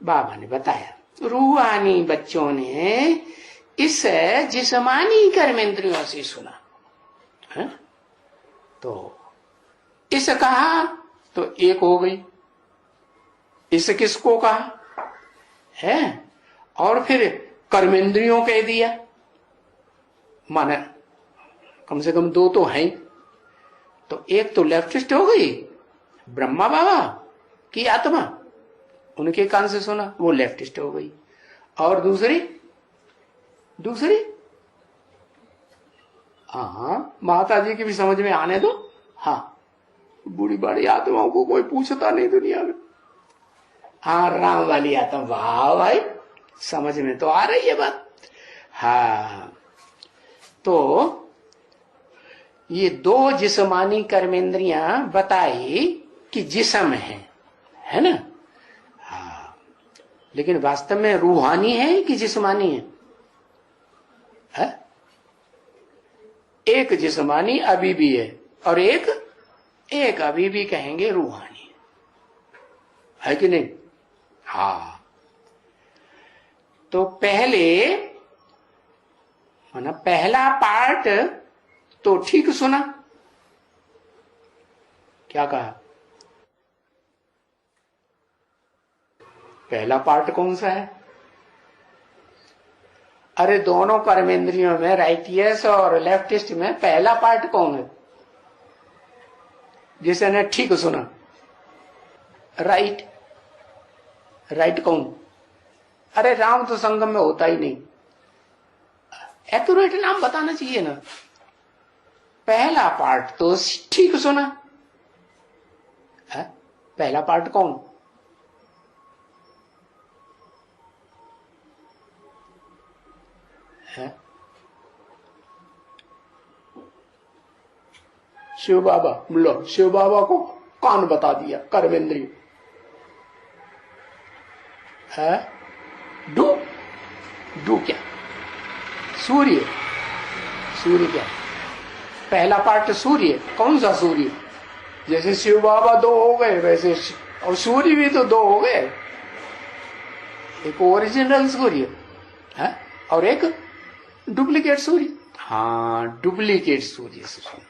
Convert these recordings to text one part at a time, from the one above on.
बाबा ने बताया रूहानी बच्चों ने इस जिस्मानी कर्मेंद्रियों से सुना है? तो इस कहा तो एक हो गई, इस किसको कहा है, और फिर कर्मेंद्रियों कह दिया, माना कम से कम दो तो हैं। तो एक तो लेफ्टिस्ट हो गई ब्रह्मा बाबा की आत्मा, उनके कान से सुना, वो लेफ्टिस्ट हो गई। और दूसरी दूसरी हाँ, माता जी की भी समझ में आने दो। हाँ, बूढ़ी बड़ी आत्माओं को कोई पूछता नहीं दुनिया में। हाँ, राम वाली आत्मा, वाह भाई, समझ में तो आ रही है बात। हाँ, तो ये दो जिस्मानी कर्मेंद्रियां बताई कि जिस्म है ना। हाँ, लेकिन वास्तव में रूहानी है कि जिस्मानी है? एक जिस्मानी अभी भी है और एक अभी भी कहेंगे रूहानी है कि नहीं। हाँ, तो पहला पार्ट तो ठीक सुना। क्या कहा? पहला पार्ट कौन सा है? अरे दोनों कर्मेंद्रियों में, राइटियस और लेफ्टिस्ट में, पहला पार्ट कौन है जिसने ठीक सुना? राइट कौन? अरे राम तो संगम में होता ही नहीं। एक्यूरेट नाम बताना चाहिए ना। पहला पार्ट तो ठीक सुना है? पहला पार्ट कौन है? शिव बाबा। लो, शिव बाबा को कान बता दिया, कर्मेंद्रिय है। डू क्या? सूर्य क्या? पहला पार्ट सूर्य। कौन सा सूर्य? जैसे शिव बाबा दो हो गए वैसे और सूर्य भी तो दो हो गए। एक ओरिजिनल सूर्य है और एक डुप्लीकेट सूर्य। हाँ, डुप्लीकेट सूर्य से सुना।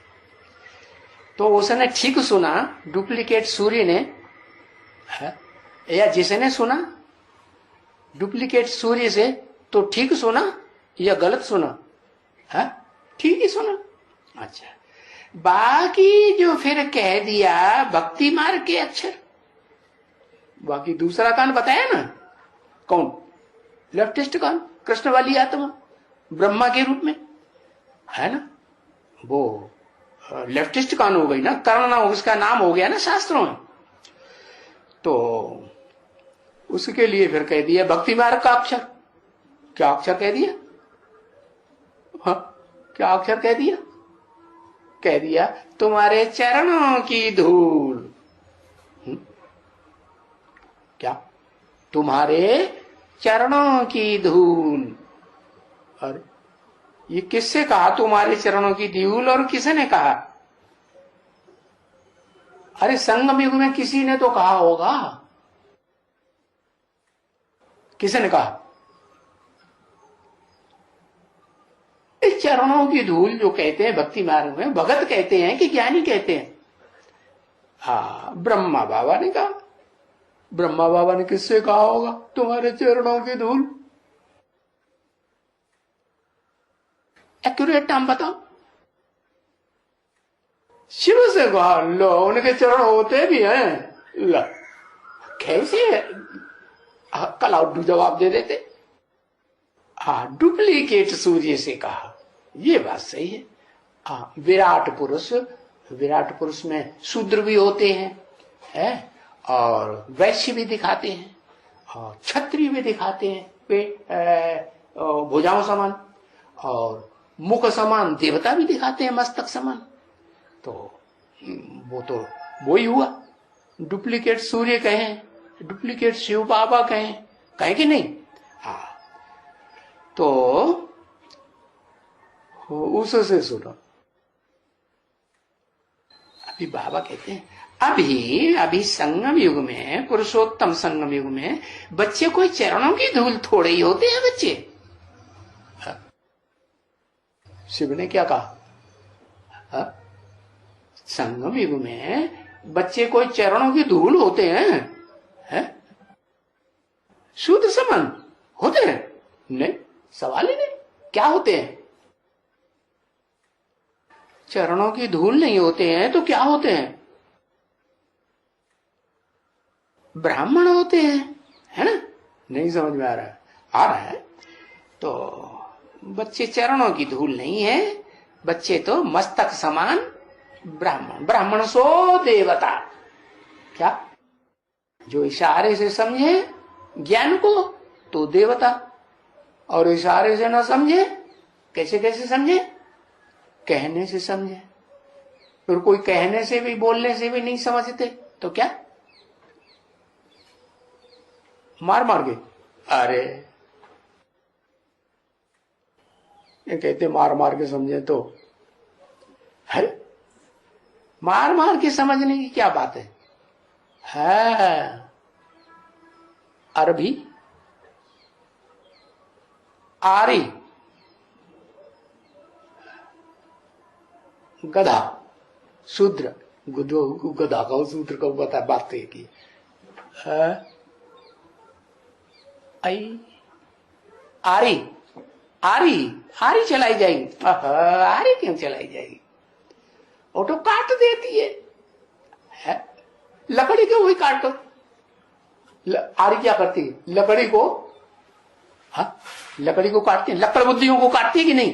तो उसने ठीक सुना, डुप्लीकेट सूर्य ने है, या जिसने सुना डुप्लीकेट सूर्य से तो ठीक सुना या गलत सुना है? ठीक ही सुना। अच्छा, बाकी जो फिर कह दिया भक्ति मार्ग के अक्षर, बाकी दूसरा कान बताया ना, कौन? लेफ्टिस्ट कान, कृष्ण वाली आत्मा ब्रह्मा के रूप में है ना, वो लेफ्टिस्ट कान हो गई ना, कर्ण उसका नाम हो गया ना शास्त्रों में। तो उसके लिए फिर कह दिया भक्ति मार्ग का अक्षर। क्या अक्षर कह दिया? हाँ, क्या अक्षर कह दिया? कह दिया तुम्हारे चरणों की धूल। क्या? तुम्हारे चरणों की धूल। अरे ये किससे कहा तुम्हारे चरणों की धूल, और किसने कहा? अरे संगम युग में किसी ने तो कहा होगा। किसने कहा? इस चरणों की धूल जो कहते हैं भक्ति मार्ग में, भगत कहते हैं कि ज्ञानी कहते हैं? हाँ, ब्रह्मा बाबा ने कहा। ब्रह्मा बाबा ने किससे कहा होगा तुम्हारे चरणों की धूल? एक्यूरेट नाम बताओ। शिव से कहा। लो, उनके चरण होते भी हैं। लो, कैसे कल आउट जवाब दे देते। हाँ, डुप्लीकेट सूर्य से कहा, ये बात सही है। हाँ, विराट पुरुष में शूद्र भी होते हैं है? और वैश्य भी दिखाते हैं और क्षत्रिय भी दिखाते हैं, वे भुजाओं समान, और मुख समान देवता भी दिखाते हैं, मस्तक समान। तो वो तो वो ही हुआ। डुप्लीकेट सूर्य कहें, डुप्लीकेट शिव बाबा कहें कि नहीं? हाँ, तो उससे सुनो। अभी बाबा कहते हैं अभी अभी संगम युग में, पुरुषोत्तम संगम युग में बच्चे कोई चरणों की धूल थोड़े ही होते हैं बच्चे। शिव ने क्या कहा? संगम युग में बच्चे कोई चरणों की धूल होते हैं? शुद्ध संबंध होते हैं? नहीं, सवाल ही नहीं। क्या होते हैं? चरणों की धूल नहीं होते हैं तो क्या होते हैं? ब्राह्मण होते हैं, है ना? नहीं समझ में आ रहा है? तो बच्चे चरणों की धूल नहीं है, बच्चे तो मस्तक समान ब्राह्मण। ब्राह्मण सो देवता। क्या? जो इशारे से समझे ज्ञान को तो देवता, और इशारे से ना समझे, कैसे कैसे समझे? कहने से समझे। फिर कोई कहने से भी, बोलने से भी नहीं समझते तो क्या? मार मार के। अरे ये कहते मार मार के समझे तो, है मार मार के समझने की क्या बात है? अरबी, आरी, गधा, शूद्र। गधा का शूद्र को बता, बात तो एक ही है। आरी, आरी, आरी चलाई जाएगी। आरी क्यों चलाई जाएगी? वो तो काट देती है? लकड़ी को वही काटो। आरी क्या करती है? लकड़ी को, लकड़ी को काटती है, लकड़ बुद्धियों को काटती है कि नहीं?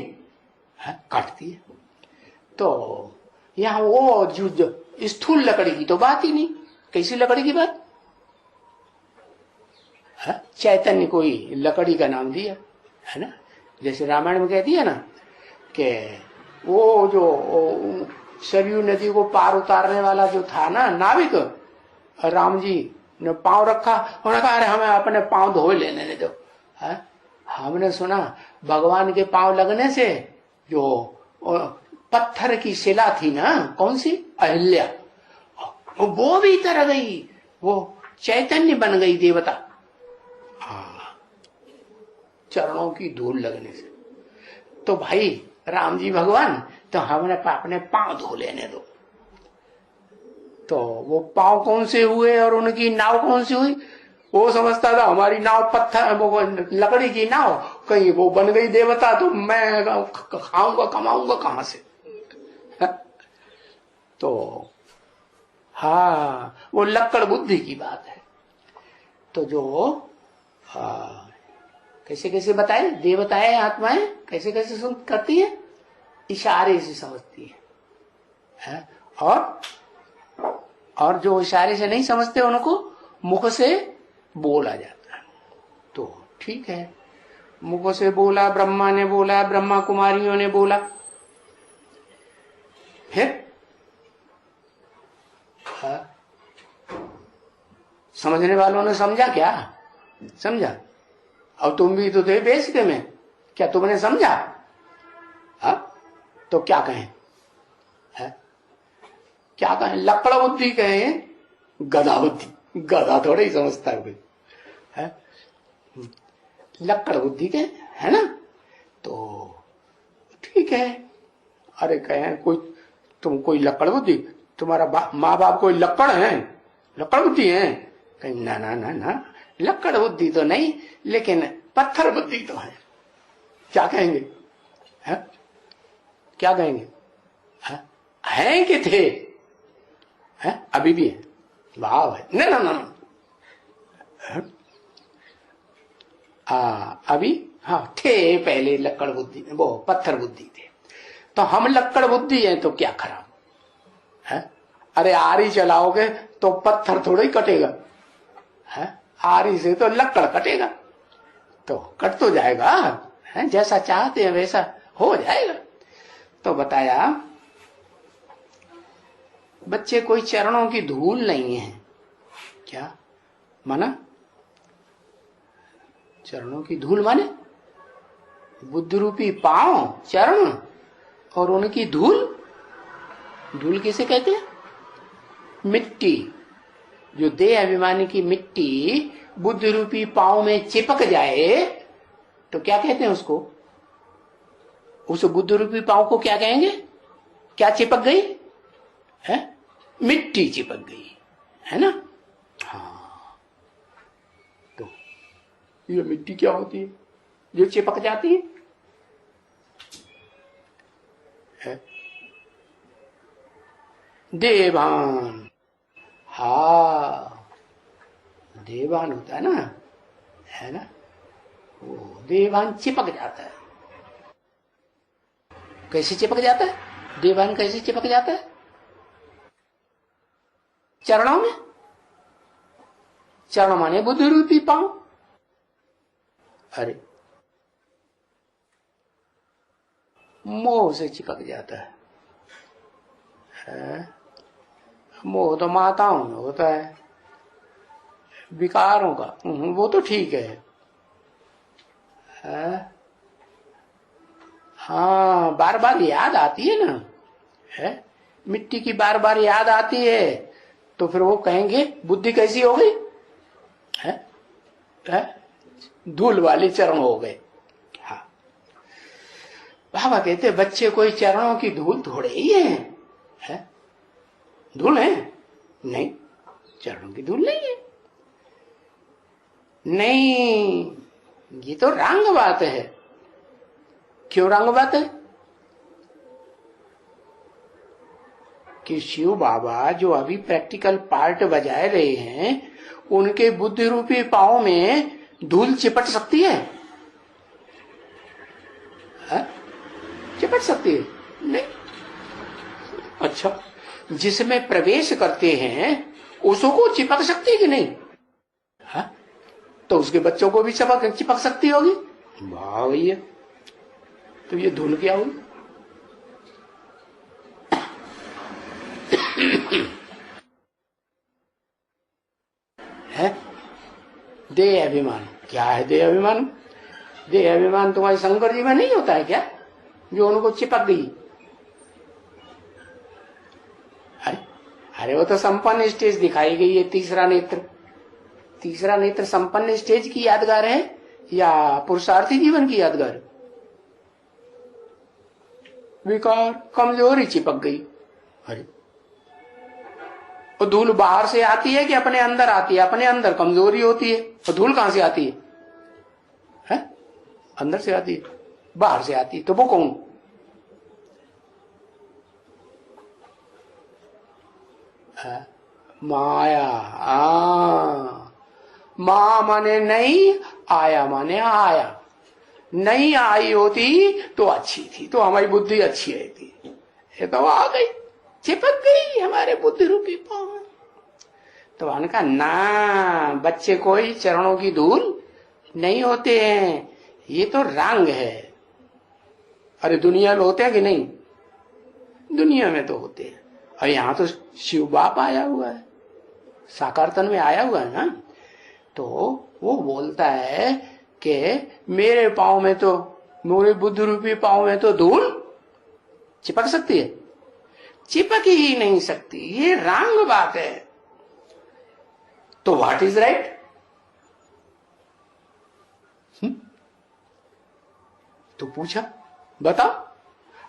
काटती है। तो यहां वो जो स्थूल लकड़ी की तो बात ही नहीं। कैसी लकड़ी की बात? चैतन्य कोई लकड़ी का नाम दिया है ना, जैसे रामायण में कहती है ना कि वो जो सरयू नदी को पार उतारने वाला जो था ना नाविक, राम जी ने पांव रखा, उन्होंने कहा अरे हमें अपने पांव धो लेने दो। हमने सुना भगवान के पांव लगने से जो पत्थर की शिला थी ना, कौन सी, अहिल्या, वो भी तर गई, वो चैतन्य बन गई देवता। चरणों की धूल लगने से। तो भाई राम जी भगवान, तो हमने अपने पांव धो लेने दो। तो वो पांव कौन से हुए और उनकी नाव कौन सी हुई? वो समझता था हमारी नाव पत्थर, वो लकड़ी की नाव, कहीं वो बन गई देवता तो मैं खाऊंगा कमाऊंगा कहां से? तो वो लक्कड़ बुद्धि की बात है। तो जो कैसे कैसे बताए देवताएं, आत्माएं कैसे कैसे सुन करती है? इशारे से समझती है? और जो इशारे से नहीं समझते उनको मुख से बोला जाता है। तो ठीक है, मुख से बोला, ब्रह्मा ने बोला, ब्रह्मा कुमारियों ने बोला, फिर समझने वालों ने समझा क्या? समझा। और तुम भी तो थे बेसिक में, क्या तुमने समझा? तो क्या कहें? क्या कहें? लकड़ बुद्धि कहें, गधा बुद्धि? गधा थोड़ा ही समझता है कोई, लकड़ बुद्धि के, है ना? तो ठीक है। अरे कहें कोई, तुम कोई लकड़ बुद्धि, तुम्हारा माँ बाप कोई लकड़ है, लकड़ बुद्धि है? कहीं ना ना ना ना, लकड़ बुद्धि तो नहीं, लेकिन पत्थर बुद्धि तो है। क्या कहेंगे? क्या कहेंगे? हैं कि थे? अभी भी है, भाव है। ना ना ना ना, अभी थे पहले लकड़ बुद्धि, वो पत्थर बुद्धि थे। तो हम लकड़ बुद्धि हैं तो क्या खराब है? अरे आरी चलाओगे तो पत्थर थोड़ा ही कटेगा, आरी से तो लकड़ कटेगा, तो कट तो जाएगा, है? जैसा चाहते हैं वैसा हो जाएगा। तो बताया बच्चे कोई चरणों की धूल नहीं है। क्या माना? चरणों की धूल माने बुद्ध रूपी पांव, चरण, और उनकी धूल। धूल किसे कहते हैं? मिट्टी, जो देह अभिमानी की मिट्टी बुद्धि रूपी पांव में चिपक जाए तो क्या कहते हैं उसको? उस बुद्धि रूपी पांव को क्या कहेंगे? क्या चिपक गई है? मिट्टी चिपक गई है ना। हाँ, तो ये मिट्टी क्या होती है जो चिपक जाती है? देवान। हाँ, देवान होता है ना, वो देवान चिपक जाता है। कैसे चिपक जाता है देवान? कैसे चिपक जाता है? चरणों में। चरण माने बुद्धि रूपी पांव। अरे मोह से चिपक जाता है। मोह तो माताओं में होता है, विकारों का, वो तो ठीक है। हाँ, बार बार याद आती है ना, है मिट्टी की बार बार याद आती है, तो फिर वो कहेंगे बुद्धि कैसी हो गई है? धूल वाले चरण हो गए। हाँ, बाबा कहते बच्चे कोई चरणों की धूल थोड़े ही है? धूल है? नहीं, चरणों की धूल नहीं है। नहीं, ये तो रंग बात है। क्यों रंग बात है? कि शिव बाबा जो अभी प्रैक्टिकल पार्ट बजाए रहे हैं, उनके बुद्धि रूपी पांव में धूल चिपट सकती है? चिपट सकती है? नहीं। अच्छा, जिसमें प्रवेश करते हैं उसको चिपक सकती है कि नहीं? हा? तो उसके बच्चों को भी चिपक सकती होगी। वाह भैया, तो ये धूल क्या हुई? है देह अभिमान। क्या है देह अभिमान? देह अभिमान तुम्हारे शंकर जी में नहीं होता है क्या, जो उनको चिपक गई? अरे वो तो संपन्न स्टेज दिखाई गई है। तीसरा नेत्र संपन्न स्टेज की यादगार है या पुरुषार्थी जीवन की यादगार? विकार, कमजोरी चिपक गई। अरे और धूल बाहर से आती है कि अपने अंदर आती है? अपने अंदर कमजोरी होती है। और धूल कहां से आती है? अंदर से आती है, बाहर से आती है। तो वो कौन? माया। मां माने नहीं, आया माने आया। नहीं आई होती तो अच्छी थी, तो हमारी बुद्धि अच्छी रहती। ये तो आ गई, चिपक गई हमारे बुद्धि रूपी पांव में। तो उनका ना, बच्चे कोई चरणों की धूल नहीं होते हैं, ये तो रंग है। अरे दुनिया में होते हैं कि नहीं? दुनिया में तो होते हैं। और यहां तो शिव बाप आया हुआ है, साकार तन में आया हुआ है ना, तो वो बोलता है कि मेरे पांव में तो, मेरे बुद्धि रूपी पांव में तो धूल चिपक सकती है? चिपक ही नहीं सकती। ये रंग बात है। तो व्हाट इज राइट? तो पूछा, बताओ,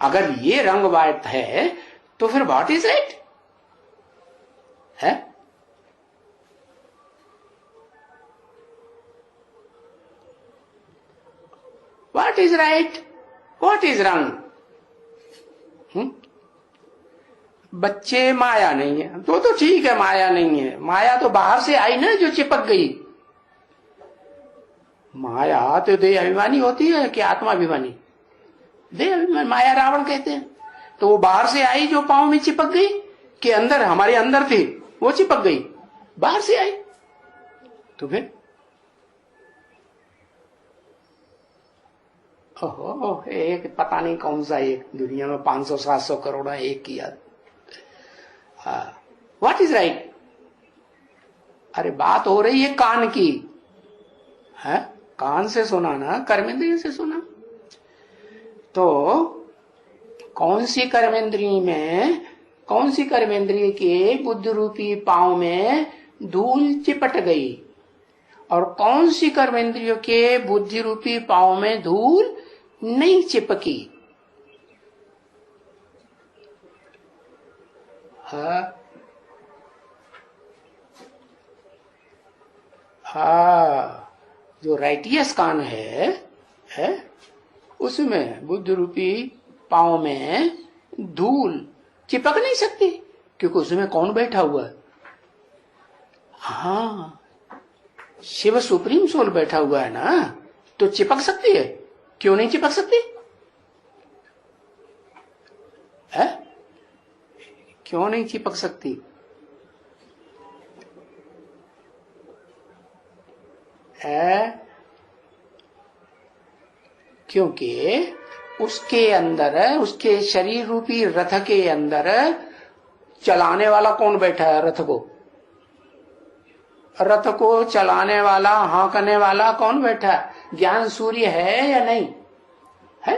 अगर ये रंग बात है तो फिर व्हाट इज राइट है? What is right, what is रंग? बच्चे माया नहीं है तो ठीक है, माया नहीं है। माया तो बाहर से आई ना, जो चिपक गई। माया तो देह अभिमानी होती है कि आत्मा अभिमानी? देह अभिमानी। माया रावण कहते हैं। तो वो बाहर से आई जो पांव में चिपक गई, कि अंदर, हमारे अंदर थी वो चिपक गई, बाहर से आई? तो फिर ओहो, एक पता नहीं कौन सा एक, दुनिया में 500-700 करोड़ है, एक की याद। What is right? अरे बात हो रही है कान की, है? कान से सुना ना, कर्मेंद्रिय से सुना। तो कौन सी कर्मेंद्रिय में कौन सी कर्मेंद्रिय के बुद्धि रूपी पांव में धूल चिपट गई और कौन सी कर्मेंद्रियों के बुद्धि रूपी पांव में धूल नहीं चिपकी? जो राइटियस कान है उसमें बुद्धि रूपी पांव में धूल चिपक नहीं सकती, क्योंकि उसमें कौन बैठा हुआ है? हाँ, शिव सुप्रीम सोल बैठा हुआ है ना, तो चिपक सकती है। क्यों नहीं चिपक सकती है? क्यों नहीं चिपक सकती है? क्योंकि उसके अंदर, उसके शरीर रूपी रथ के अंदर चलाने वाला कौन बैठा है? रथ को, रथ को चलाने वाला, हाँकने वाला कौन बैठा है? ज्ञान सूर्य है या नहीं है?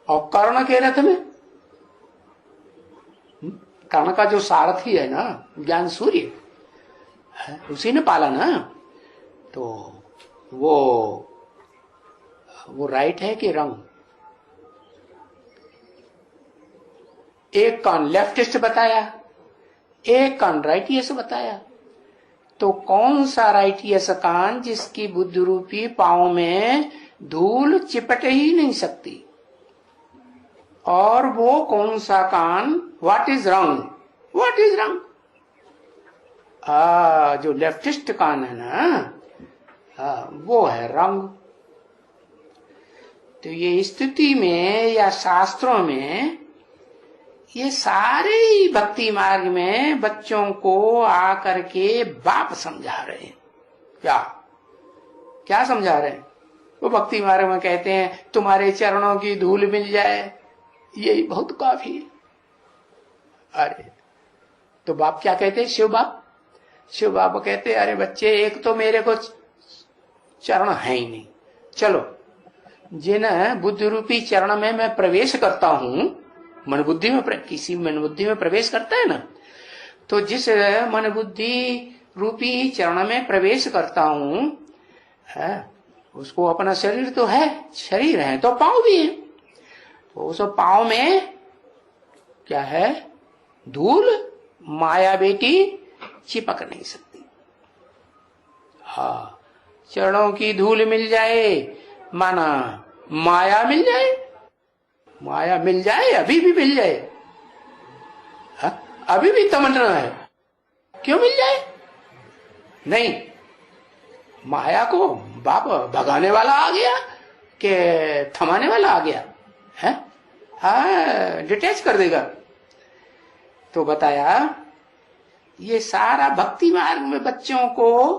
और कर्ण के रथ में कर्ण का जो सारथी है ना, ज्ञान सूर्य है, उसी ने पाला ना। तो वो राइट है कि रंग? एक कान लेफ्टिस्ट बताया, एक कान राइटियस बताया। तो कौन सा राइटियस कान जिसकी बुद्धि रूपी पांव में धूल चिपट ही नहीं सकती? और वो कौन सा कान? व्हाट इज रंग? व्हाट इज रंग? जो लेफ्टिस्ट कान है ना, वो है रंग। तो ये स्थिति में या शास्त्रों में ये सारे ही भक्ति मार्ग में बच्चों को आकर के बाप समझा रहे हैं। क्या समझा रहे हैं? वो भक्ति मार्ग में कहते हैं तुम्हारे चरणों की धूल मिल जाए, यही बहुत काफी है। अरे तो बाप क्या कहते हैं? शिव बाप कहते हैं अरे बच्चे, एक तो मेरे को चरण है ही नहीं, चलो जिन बुद्धि रूपी चरण में मैं प्रवेश करता हूं, मन बुद्धि में किसी मन बुद्धि में प्रवेश करता है ना, तो जिस मन बुद्धि रूपी चरण में प्रवेश करता हूं उसको अपना शरीर तो है, शरीर है तो पांव भी है, तो उस पांव में क्या है? धूल माया बेटी चिपक नहीं सकती। हाँ, चरणों की धूल मिल जाए माना माया मिल जाए, माया मिल जाए, अभी भी मिल जाए। अभी भी तमन्ना है, क्यों मिल जाए? नहीं, माया को बाप भगाने वाला आ गया कि थमाने वाला आ गया है? हाँ, डिटैच कर देगा। तो बताया ये सारा भक्ति मार्ग में बच्चों को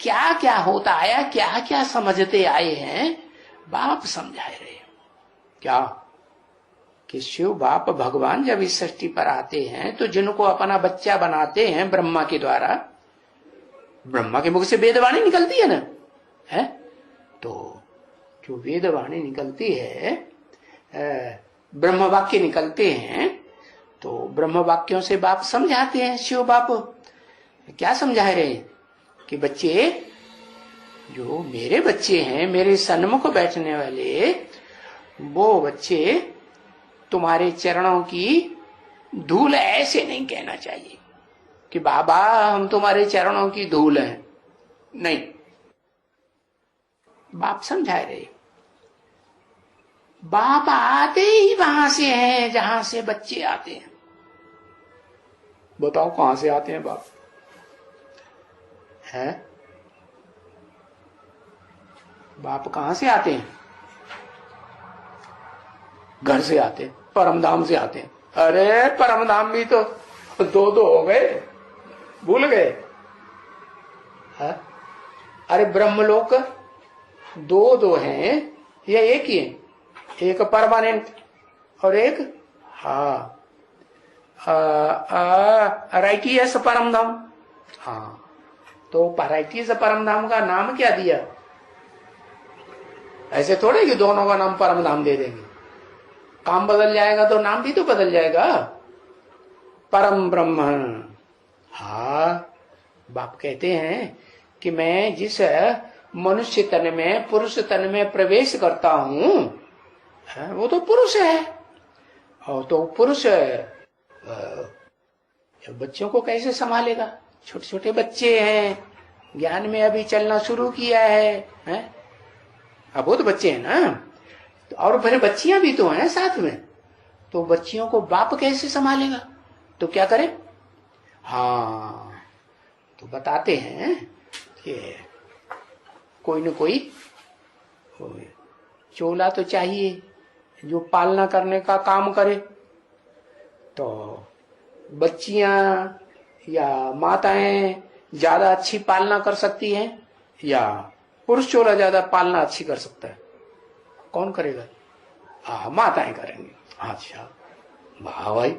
क्या क्या होता आया, क्या क्या समझते आए हैं, बाप समझाए रहे। क्या कि शिव बाप भगवान जब इस सृष्टि पर आते हैं तो जिनको अपना बच्चा बनाते हैं ब्रह्मा के द्वारा, ब्रह्मा के मुख से वेदवाणी निकलती है ना, है? तो जो वेदवाणी निकलती है, ब्रह्म वाक्य निकलते हैं, तो ब्रह्म वाक्यों से बाप समझाते हैं। शिव बाप क्या समझा रहे हैं कि बच्चे, जो मेरे बच्चे हैं, मेरे सन्मुख बैठने वाले, वो बच्चे तुम्हारे चरणों की धूल ऐसे नहीं कहना चाहिए कि बाबा हम तुम्हारे चरणों की धूल हैं, नहीं। बाप समझा रहे, बाप आते ही वहां से हैं जहां से बच्चे आते हैं। बताओ कहां से आते हैं बाप? है बाप कहां से आते हैं? घर से आते हैं, परमधाम से आते हैं। अरे परमधाम भी तो दो हो गए, भूल गए? अरे ब्रह्मलोक दो हैं या एक ही है? एक परमानेंट और एक राइटियस परमधाम। हाँ, तो राइटियस परमधाम का नाम क्या दिया? ऐसे थोड़े कि दोनों का नाम परमधाम दे देंगे, काम बदल जाएगा तो नाम भी तो बदल जाएगा। परम ब्रह्म। हाँ, बाप कहते हैं कि मैं जिस मनुष्य तन में, पुरुष तन में प्रवेश करता हूं, वो तो पुरुष है। और तो पुरुष बच्चों को कैसे संभालेगा? छोटे छोटे बच्चे हैं, ज्ञान में अभी चलना शुरू किया है? अबोध बच्चे हैं ना, और फिर बच्चियां भी तो हैं साथ में, तो बच्चियों को बाप कैसे संभालेगा? तो क्या करे? हाँ, तो बताते हैं कि कोई न कोई चोला तो चाहिए जो पालना करने का काम करे। तो बच्चियां या माताएं ज्यादा अच्छी पालना कर सकती हैं या पुरुष चोला ज्यादा पालना अच्छी कर सकता है? कौन करेगा? माताएं करेंगे। अच्छा, वाह भाई।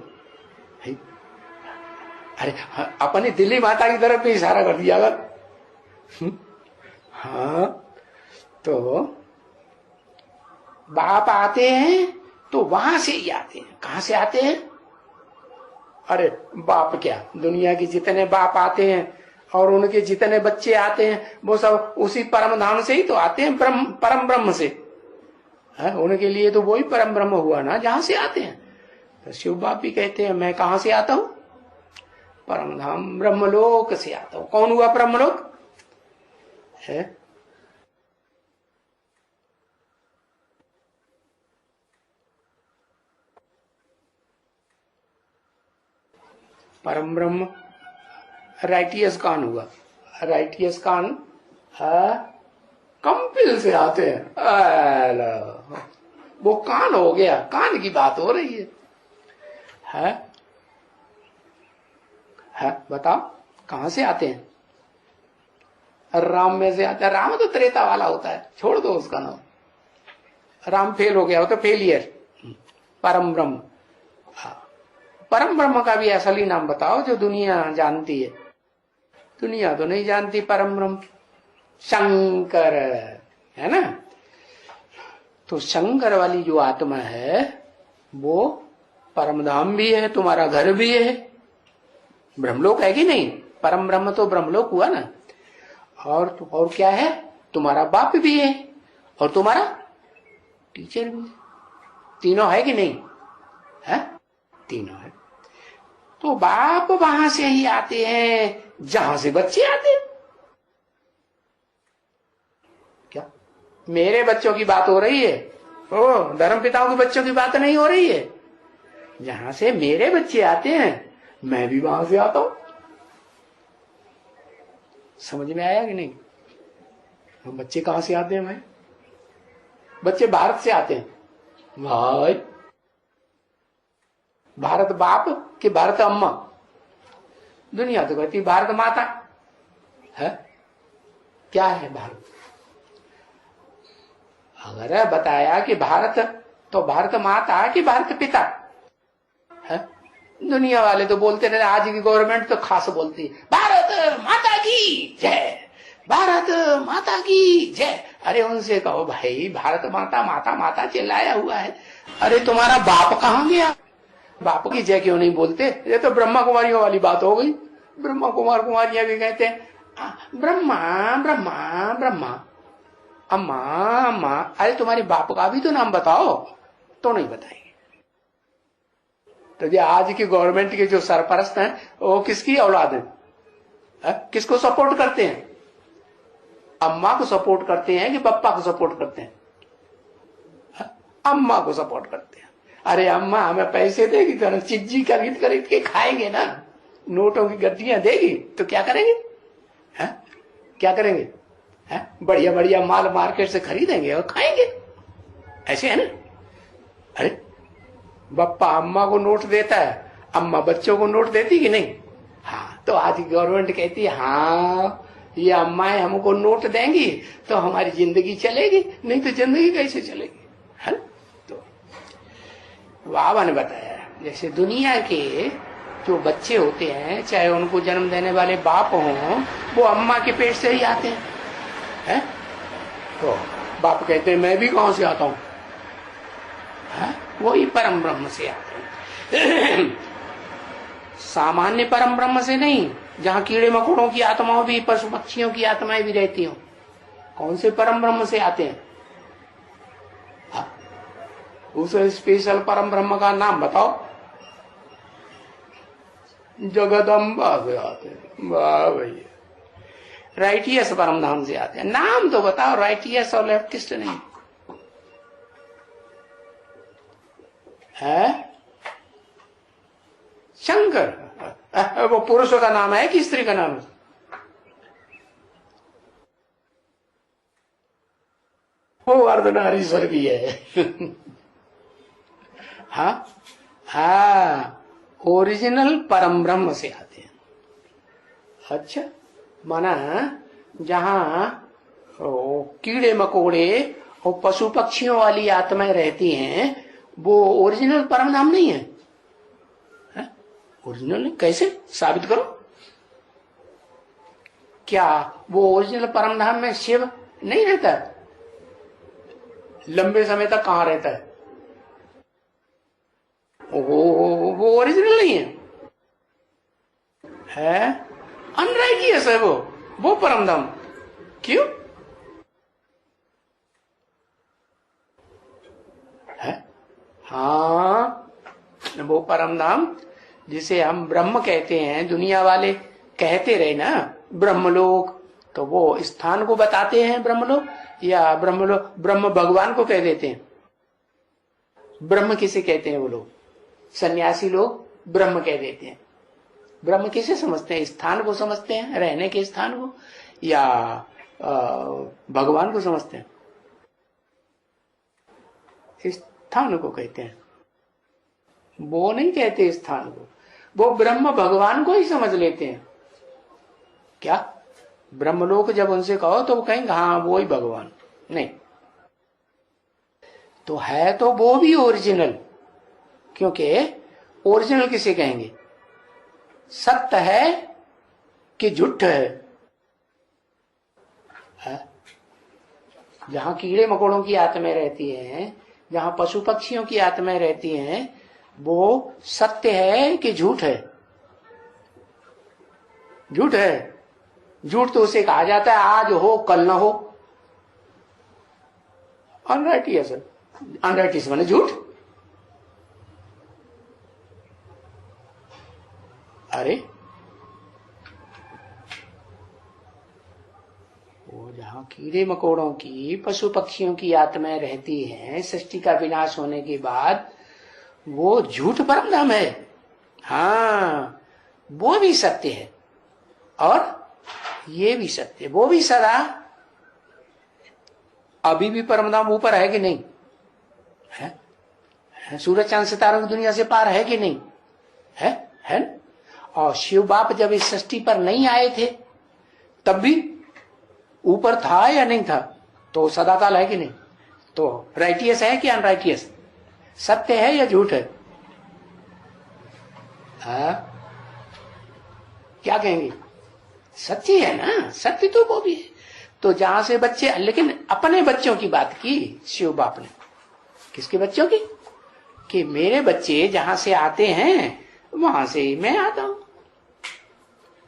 अरे अपनी दिल्ली माता की तरफ भी इशारा कर दिया अगर। हाँ, तो बाप आते हैं तो वहां से ही आते हैं। कहां से आते हैं? अरे बाप क्या, दुनिया के जितने बाप आते हैं और उनके जितने बच्चे आते हैं वो सब उसी परम धाम से ही तो आते हैं, परम ब्रह्म से। उनके लिए तो वही परम ब्रह्म हुआ ना जहां से आते हैं। तो शिव बाप भी कहते हैं मैं कहां से आता हूं? परम धाम ब्रह्मलोक से आता हूं। कौन हुआ ब्रह्मलोक? है परम ब्रह्म राइटियस कान हुआ। राइटियस कान कंपिल से आते हैं। वो कान हो गया, कान की बात हो रही है? बताओ कहां से आते हैं? राम में से आते हैं। राम तो त्रेता वाला होता है, छोड़ दो उसका नाम। राम फेल हो गया हो तो फेलियर। परम ब्रह्म, परम ब्रह्म का भी असली नाम बताओ जो दुनिया जानती है। दुनिया तो नहीं जानती परम ब्रह्म। शंकर है ना? तो शंकर वाली जो आत्मा है वो परमधाम भी है, तुम्हारा घर भी है, ब्रह्मलोक है कि नहीं? परम ब्रह्म तो ब्रह्मलोक हुआ ना। और क्या है? तुम्हारा बाप भी है और तुम्हारा टीचर भी है। तीनों है कि नहीं? है, तीनों है। तो बाप वहां से ही आते हैं जहां से बच्चे आते हैं। क्या मेरे बच्चों की बात हो रही है? ओ, धर्म पिताओं के बच्चों की बात नहीं हो रही है। जहां से मेरे बच्चे आते हैं मैं भी वहां से आता हूं। समझ में आया कि नहीं? बच्चे कहां से आते हैं भाई? बच्चे भारत से आते हैं भाई। भारत बाप कि भारत अम्मा? दुनिया तो कहती भारत माता है। क्या है भारत? अगर बताया कि भारत, तो भारत माता कि भारत पिता है? दुनिया वाले तो बोलते रहे, आज की गवर्नमेंट तो खास बोलती है भारत माता की जय, भारत माता की जय। अरे उनसे कहो भाई भारत माता माता माता चिल्लाया हुआ है, अरे तुम्हारा बाप कहां गया? बाप की जय क्यों नहीं बोलते? ये तो ब्रह्मा कुमारियों वाली बात हो गई। ब्रह्मा कुमारियां भी कहते हैं ब्रह्मा ब्रह्मा ब्रह्मा, अम्मा अम्मा। अरे तुम्हारे बाप का भी तो नाम बताओ। तो नहीं बताएंगे। तो ये आज की गवर्नमेंट के जो सरपरस्त हैं वो किसकी औलाद है? किसको सपोर्ट करते हैं? अम्मा को सपोर्ट करते हैं कि पप्पा को सपोर्ट करते हैं? अम्मा को सपोर्ट करते हैं। अरे अम्मा हमें पैसे देगी तो चिज्जी खरीद खरीद के खाएंगे ना, नोटों की गड्डियां देगी तो क्या करेंगे? क्या करेंगे? बढ़िया बढ़िया माल मार्केट से खरीदेंगे और खाएंगे। ऐसे है ना? अरे बप्पा अम्मा को नोट देता है, अम्मा बच्चों को नोट देती कि नहीं? हाँ, तो आज गवर्नमेंट कहती है हाँ ये अम्माएं हमको नोट देंगी तो हमारी जिंदगी चलेगी, नहीं तो जिंदगी कैसे चलेगी? है ना? तो बाबा ने बताया जैसे दुनिया के जो बच्चे होते हैं, चाहे उनको जन्म देने वाले बाप हों, वो अम्मा के पेट से ही आते हैं। तो बाप कहते हैं मैं भी कहां से आता हूं? वही परम ब्रह्म से आते हैं। सामान्य परम ब्रह्म से नहीं, जहां कीड़े मकोड़ों की आत्माओं भी, पशु पक्षियों की आत्माएं भी रहती हो। कौन से परम ब्रह्म से आते हैं? उस स्पेशल परम ब्रह्म का नाम बताओ। जगदम्बा से आते हैं। वाह भैया, राइटियस परम धाम से आते हैं। नाम तो बताओ, राइटियस और लेफ्टिस्ट नहीं है। शंकर, वो पुरुष का नाम है कि स्त्री का नाम है? वो अर्धनारीश्वर भी है। हाँ हाँ, ओरिजिनल परम ब्रह्म से आते हैं। अच्छा, माना जहां कीड़े मकोड़े और पशु पक्षियों वाली आत्माएं रहती हैं, वो ओरिजिनल परम धाम नहीं है? ओरिजिनल कैसे साबित करो? क्या वो ओरिजिनल परम धाम में शिव नहीं रहता? लंबे समय तक कहां रहता है? वो ओरिजिनल नहीं है, अनराइटियस है वो परम धाम। क्यों है? हाँ, वो परम धाम जिसे हम ब्रह्म कहते हैं, दुनिया वाले कहते रहे ना ब्रह्मलोक, तो वो स्थान को बताते हैं ब्रह्मलोक, या ब्रह्मलोक ब्रह्म भगवान को कह देते हैं? ब्रह्म किसे कहते हैं? वो लोग सन्यासी लोग ब्रह्म कह देते हैं। ब्रह्म किसे समझते हैं? स्थान को समझते हैं, रहने के स्थान को, या भगवान को समझते हैं? स्थान को कहते हैं। वो नहीं कहते स्थान को, वो ब्रह्म भगवान को ही समझ लेते हैं। क्या ब्रह्मलोक जब उनसे कहो तो वो कहेंगे हाँ वो ही भगवान? नहीं, तो है तो वो भी ओरिजिनल, क्योंकि ओरिजिनल किसे कहेंगे? सत्य है कि झूठ है? जहां कीड़े मकोड़ों की आत्माएं रहती हैं, जहां पशु पक्षियों की आत्माएं रहती हैं, वो सत्य है कि झूठ है? झूठ है। झूठ तो उसे कहा जाता है आज हो कल ना हो। अनराइटियस, अनराइटियस माने झूठ। अरे वो जहां कीड़े मकोड़ों की, पशु पक्षियों की आत्माएं रहती हैं, सृष्टि का विनाश होने के बाद, वो झूठ परम धाम है। हाँ, वो भी सत्य है और ये भी सत्य, वो भी सदा। अभी भी परम धाम ऊपर है कि नहीं है? सूरज चांद सितारों की दुनिया से पार है कि नहीं है? और शिव बाप जब इस सृष्टि पर नहीं आए थे तब भी ऊपर था या नहीं था? तो सदाकाल है कि नहीं? तो राइटियस है कि अनराइटियस? सत्य है या झूठ है? क्या कहेंगे? सच्ची है ना, सत्य तो वो भी है। तो जहां से बच्चे, लेकिन अपने बच्चों की बात की शिव बाप ने। किसके बच्चों की? कि मेरे बच्चे जहां से आते हैं वहां से ही मैं आता हूं।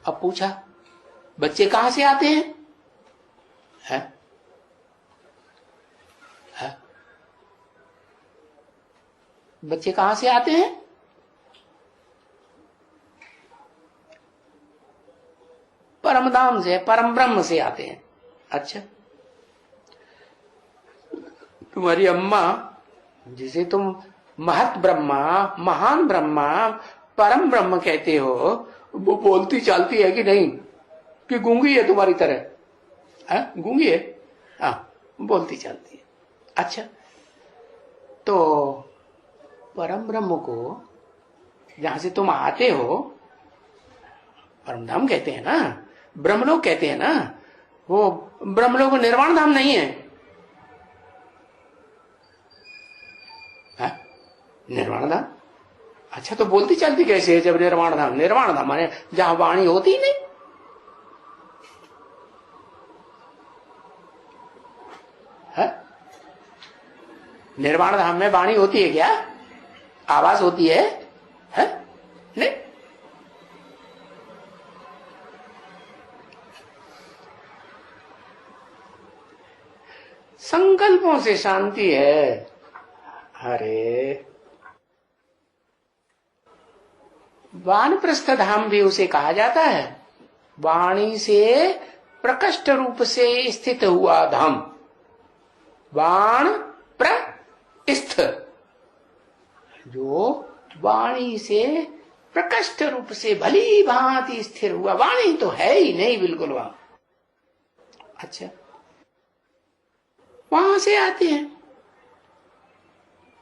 अब पूछा बच्चे कहां से आते हैं? बच्चे कहां से आते हैं? परम धाम से, परम ब्रह्म से आते हैं। अच्छा, तुम्हारी अम्मा जिसे तुम महत ब्रह्मा, महान ब्रह्मा, परम ब्रह्म कहते हो, वो बोलती चालती है कि नहीं? कि गूंगी है तुम्हारी तरह? गूंगी है? हाँ, बोलती चालती है। अच्छा, तो परम ब्रह्म को जहां से तुम आते हो परम धाम कहते हैं ना, ब्रह्मलोक कहते हैं ना। वो ब्रह्मलोक निर्वाण धाम नहीं है? निर्वाण धाम? अच्छा, तो बोलती चलती कैसे है जब निर्वाण धाम? निर्वाण धाम माने जहां वाणी होती ही नहीं है? निर्वाण धाम में वाणी होती है क्या? आवाज होती है? नहीं। संकल्पों से शांति है। अरे वानप्रस्थ धाम भी उसे कहा जाता है। वाणी से प्रकष्ट रूप से स्थित हुआ धाम, वाण प्रस्थ, जो वाणी से प्रकष्ट रूप से भली भांति स्थिर हुआ। वाणी तो है ही नहीं बिल्कुल वहां। अच्छा, वहां से आते हैं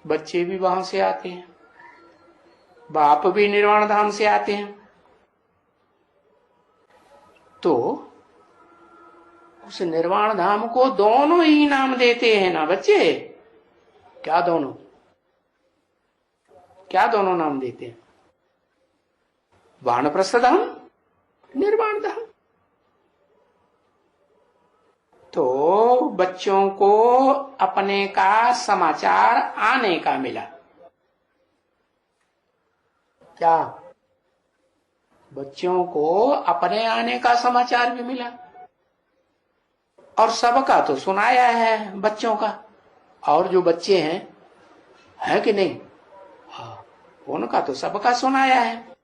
बच्चे भी, वहां से आते हैं, बाप भी निर्वाण धाम से आते हैं। तो उस निर्वाण धाम को दोनों ही नाम देते हैं ना बच्चे। क्या दोनों? क्या दोनों नाम देते हैं? वानप्रस्थ धाम, निर्वाण धाम। तो बच्चों को अपने का समाचार आने का मिला। क्या? बच्चों को अपने आने का समाचार भी मिला, और सबका तो सुनाया है बच्चों का। और जो बच्चे हैं, है कि नहीं? हाँ, उनका तो सबका सुनाया है।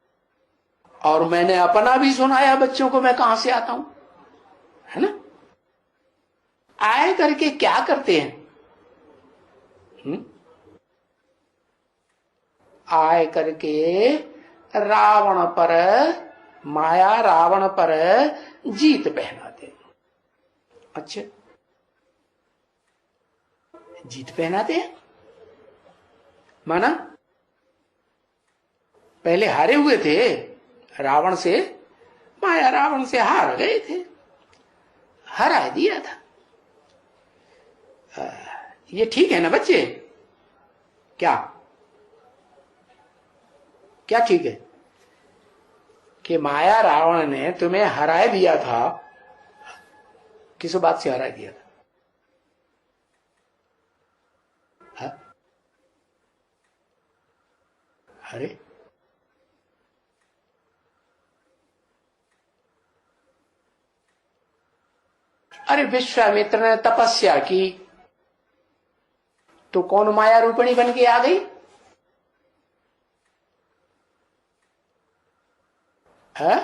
और मैंने अपना भी सुनाया बच्चों को, मैं कहां से आता हूं, है ना। आए करके क्या करते हैं? आए करके रावण पर, माया रावण पर जीत पहनाते। अच्छा, जीत पहनाते हैं माना पहले हारे हुए थे रावण से, माया रावण से हार गए थे, हरा दिया था। ये ठीक है ना बच्चे? क्या क्या ठीक है कि माया रावण ने तुम्हें हरा दिया था? किस बात से हरा दिया था? हा? अरे अरे विश्वामित्र ने तपस्या की तो कौन माया रूपिणी बन के आ गई? है?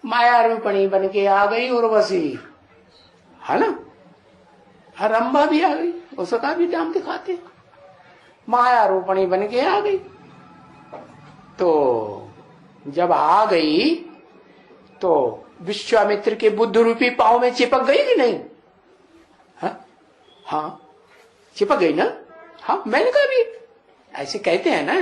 माया रूपिणी बन के आ गई उर्वशी, है ना। रंभा भी आ गई, उसका भी नाम दिखाते। माया रूपिणी बन के आ गई। तो जब आ गई तो विश्वामित्र के बुद्ध रूपी पांव में चिपक गई कि नहीं? हाँ, चिपक गई ना। हाँ, मैंने कहा भी ऐसे कहते हैं ना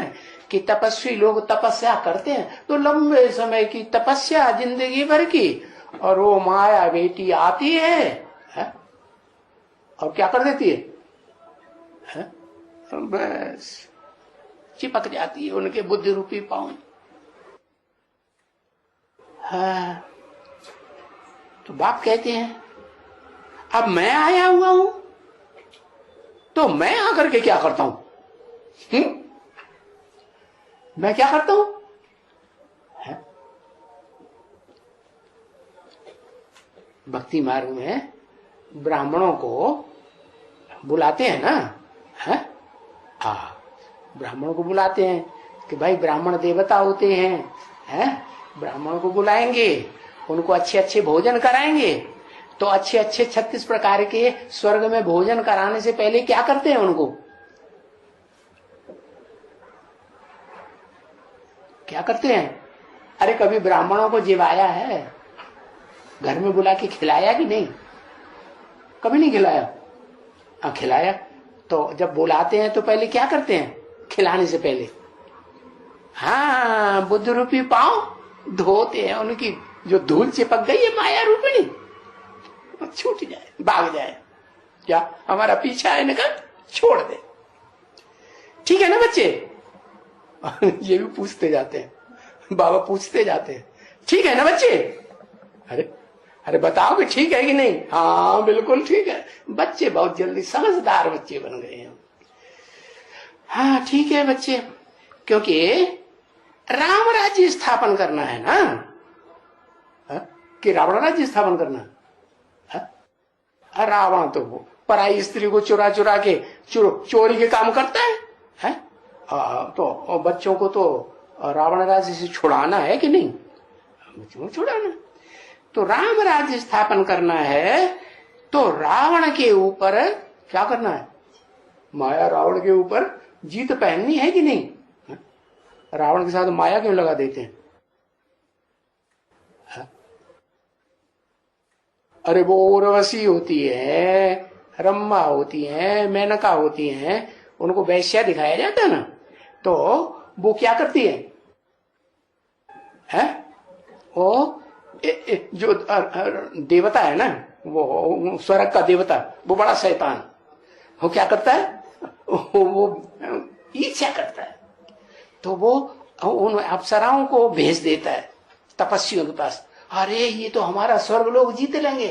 कि तपस्वी लोग तपस्या करते हैं तो लंबे समय की तपस्या जिंदगी भर की, और वो माया बेटी आती है और क्या कर देती है? बस चिपक जाती है उनके बुद्धि रूपी पांव। हाँ, तो बाप कहते हैं अब मैं आया हुआ हूं तो मैं आकर के क्या करता हूं? मैं क्या करता हूं? भक्ति मार्ग में ब्राह्मणों को बुलाते हैं ना, है? ब्राह्मणों को बुलाते हैं कि भाई ब्राह्मण देवता होते हैं, ब्राह्मणों को बुलाएंगे, उनको अच्छे अच्छे भोजन कराएंगे। तो अच्छे अच्छे 36 प्रकार के स्वर्ग में भोजन कराने से पहले क्या करते हैं? उनको क्या करते हैं? अरे कभी ब्राह्मणों को जिवाया है? घर में बुला के खिलाया कि नहीं? कभी नहीं खिलाया। खिलाया। तो जब बुलाते हैं तो पहले क्या करते हैं? खिलाने से पहले हाँ, बुद्ध रूपी पांव धोते हैं। उनकी जो धूल चिपक गई है माया रूपिणी, छूट जाए, भाग जाए। क्या हमारा पीछा है ना, छोड़ दे। ठीक है ना बच्चे? ये भी पूछते जाते हैं, बाबा पूछते जाते हैं, ठीक है ना बच्चे? अरे अरे बताओ कि ठीक है कि नहीं? हाँ बिल्कुल ठीक है। बच्चे बहुत जल्दी समझदार बच्चे बन गए हैं। हाँ ठीक है बच्चे, क्योंकि राम राज्य स्थापन करना है ना। कि रावण राज्य स्थापन करना? रावण तो वो पराई स्त्री को चुरा चुरा के चोरी के काम करता है? तो बच्चों को तो रावण राज्य से छुड़ाना है कि नहीं? बच्चों को छुड़ाना। तो राम राज्य स्थापन करना है तो रावण के ऊपर क्या करना है? माया रावण के ऊपर जीत पहननी है कि नहीं? रावण के साथ माया क्यों लगा देते हैं? अरे वो उर्वशी होती है, रम्मा होती है, मेनका होती है, उनको वैश्या दिखाया जाता है ना, तो वो क्या करती है? वो जो देवता है ना, वो स्वर्ग का देवता, वो बड़ा शैतान, वो क्या करता है? वो ईर्ष्या करता है, तो वो उन अप्सराओं को भेज देता है तपस्वियों के पास। अरे ये तो हमारा स्वर्ग लोग जीत लेंगे,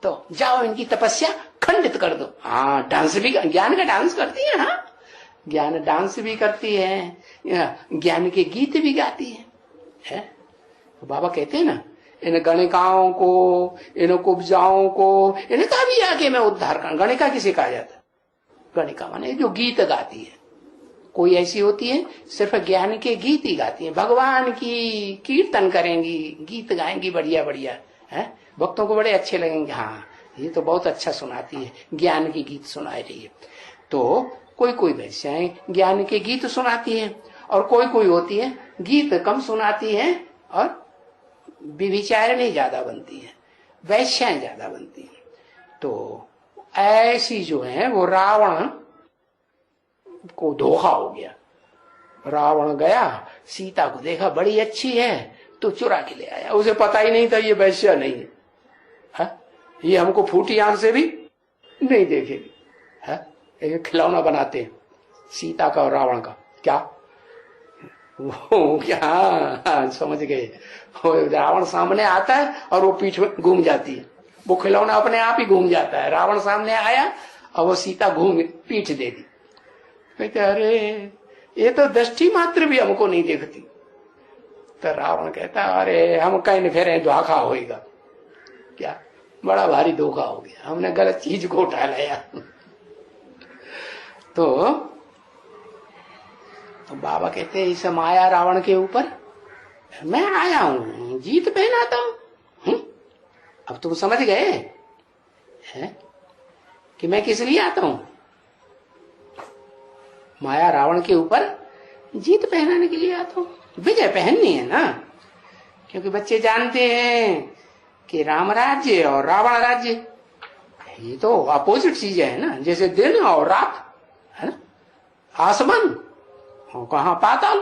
तो जाओ इनकी तपस्या खंडित कर दो। हाँ, डांस भी, ज्ञान का डांस करती है। हाँ, ज्ञान डांस भी करती है, ज्ञान के गीत भी गाती है? तो बाबा कहते हैं ना, इन गणिकाओं को, इन कुब्जाओं को, इनका भी आगे मैं उद्धार कर। गणिका किसे कहा जाता है? गणिका माने जो गीत गाती है। कोई ऐसी होती है सिर्फ ज्ञान के गीत ही गाती है, भगवान की कीर्तन करेंगी, गीत गाएंगी बढ़िया बढ़िया है, भक्तों को बड़े अच्छे लगेंगे। हाँ, ये तो बहुत अच्छा सुनाती है, ज्ञान के गीत सुना रही है। तो कोई कोई वैश्याएं ज्ञान के गीत सुनाती है, और कोई कोई होती है गीत कम सुनाती है और व्यभिचारिणी ज्यादा बनती है, वैश्याएं ज्यादा बनती है। तो ऐसी जो है वो रावण को धोखा हो गया। रावण गया, सीता को देखा बड़ी अच्छी है, तो चुरा के ले आया। उसे पता ही नहीं था ये वैश्या नहीं है, ये हमको फूटी आंख से भी नहीं देखेगी। ये खिलौना बनाते हैं सीता का और रावण का। क्या वो क्या? हाँ, समझ गए। रावण सामने आता है और वो पीठ में घूम जाती है, वो खिलौना अपने आप ही घूम जाता है। रावण सामने आया और वो सीता घूम पीठ दे दी। कहते अरे ये तो दृष्टि मात्र भी हमको नहीं देखती। तो रावण कहता अरे हम कहीं फिर धोखा होएगा। क्या? बड़ा भारी धोखा हो गया, हमने गलत चीज को उठा लिया। तो बाबा कहते इस माया रावण के ऊपर मैं आया हूं, जीत पहनाता हूं। अब तुम समझ गए हैं कि मैं किस लिए आता हूं? माया रावण के ऊपर जीत पहनाने के लिए आता हूं, विजय पहननी है ना। क्योंकि बच्चे जानते हैं कि राम राज्य और रावण राज्य ये तो अपोजिट चीजें है ना, जैसे दिन और रात है ना, आसमान और कहां पाताल,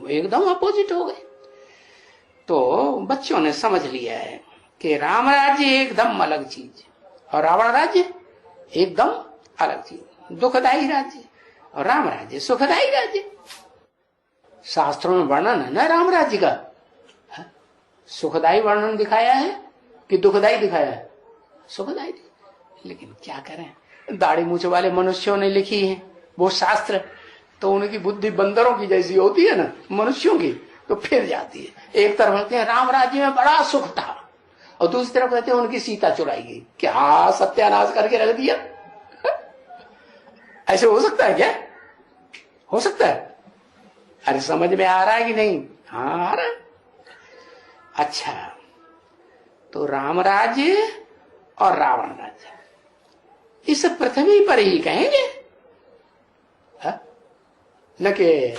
एकदम अपोजिट हो गए। तो बच्चों ने समझ लिया है कि राम राज्य एकदम अलग चीज और रावण राज्य एकदम अलग चीज, दुखदायी राज्य, और राम राज्य सुखदायी राज्य। शास्त्रों में वर्णन है ना राम राज्य का, सुखदायी वर्णन दिखाया है कि दुखदायी दिखाया है? सुखदायी। लेकिन क्या करें, दाढ़ी मूछ वाले मनुष्यों ने लिखी है वो शास्त्र, तो उनकी बुद्धि बंदरों की जैसी होती है ना मनुष्यों की, तो फिर जाती है। एक तरफ कहते हैं राम राज्य में बड़ा सुख था, और दूसरी तरफ कहते हैं उनकी सीता चुराई गई। क्या सत्यानाश करके रख दिया? ऐसे हो सकता है क्या? हो सकता है? अरे समझ में आ रहा है कि नहीं? हाँ आ रहा है। अच्छा, तो राम राज्य और रावण राज्य इस पृथ्वी पर ही कहेंगे, न कि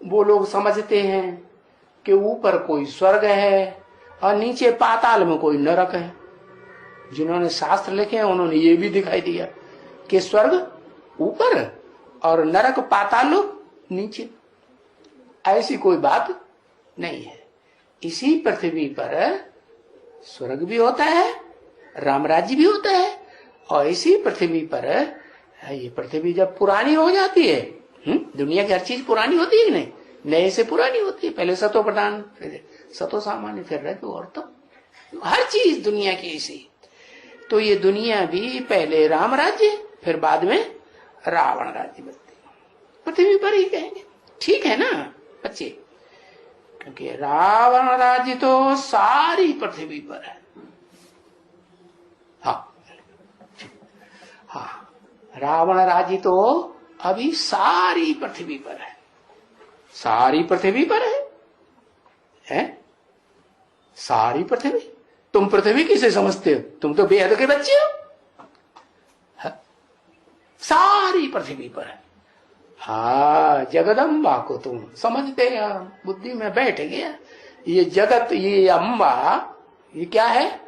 वो लोग समझते हैं कि ऊपर कोई स्वर्ग है और नीचे पाताल में कोई नरक है। जिन्होंने शास्त्र लिखे हैं उन्होंने ये भी दिखाई दिया कि स्वर्ग ऊपर और नरक पाताल नीचे। ऐसी कोई बात नहीं है। इसी पृथ्वी पर स्वर्ग भी होता है, राम राज्य भी होता है, और इसी पृथ्वी पर ये पृथ्वी जब पुरानी हो जाती है, दुनिया की हर चीज पुरानी होती है कि नहीं? नए से पुरानी होती है। पहले सतो प्रधान, फिर सतो सामान्य, फिर रजो और तो हर चीज दुनिया की ऐसी। तो ये दुनिया भी पहले राम राज्य फिर बाद में रावण राज्य बनती, पृथ्वी पर ही कहेंगे। ठीक है ना बच्चे? क्योंकि रावण राज्य तो सारी पृथ्वी पर है। हाँ हाँ, रावण राज्य तो अभी सारी पृथ्वी पर है, सारी पृथ्वी पर है? सारी पृथ्वी। तुम पृथ्वी किसे समझते हो? तुम तो बेहद के बच्चे हो। सारी पृथ्वी पर है। हाँ, जगदम्बा को तुम समझते हैं, बुद्धि में बैठ गया। ये जगत, ये अम्बा, ये क्या है?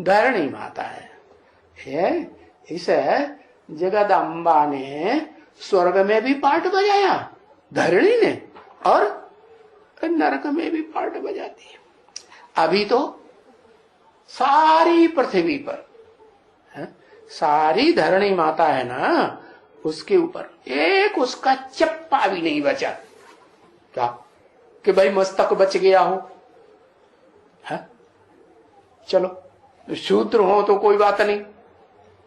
धरणी माता है। इस जगदम्बा ने स्वर्ग में भी पाठ बजाया धरणी ने, और नरक में भी पाठ बजाती है। अभी तो सारी पृथ्वी पर है, सारी धरणी माता है ना, उसके ऊपर एक उसका चप्पा भी नहीं बचा। क्या कि भाई मस्तक बच गया हो? है? चलो शूद्र हो तो कोई बात नहीं,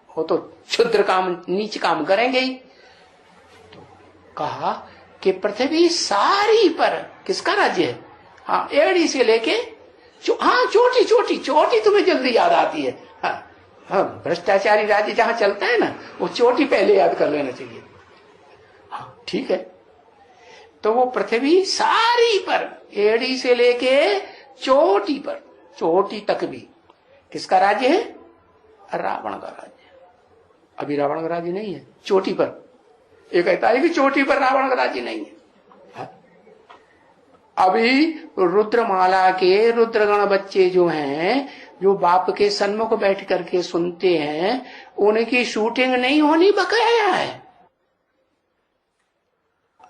हो तो क्षुद्र काम, नीच काम करेंगे ही। तो कहा कि पृथ्वी सारी पर किसका राज्य है? हाँ, एड़ी से लेके हाँ, चोटी चोटी चोटी तुम्हें जल्दी याद आती है। हाँ, भ्रष्टाचारी राज्य जहां चलता है ना, वो चोटी पहले याद कर लेना चाहिए। हाँ, ठीक है। तो वो पृथ्वी सारी पर, एड़ी से लेके चोटी पर, चोटी तक भी किसका राज्य है? रावण का राज्य। अभी रावण का राज्य नहीं है चोटी पर। एक कहता है कि चोटी पर रावण का राज्य नहीं है। अभी रुद्रमाला के रुद्रगण बच्चे जो हैं, जो बाप के सन्मुख बैठ करके सुनते हैं, उनकी शूटिंग नहीं होनी बकाया है।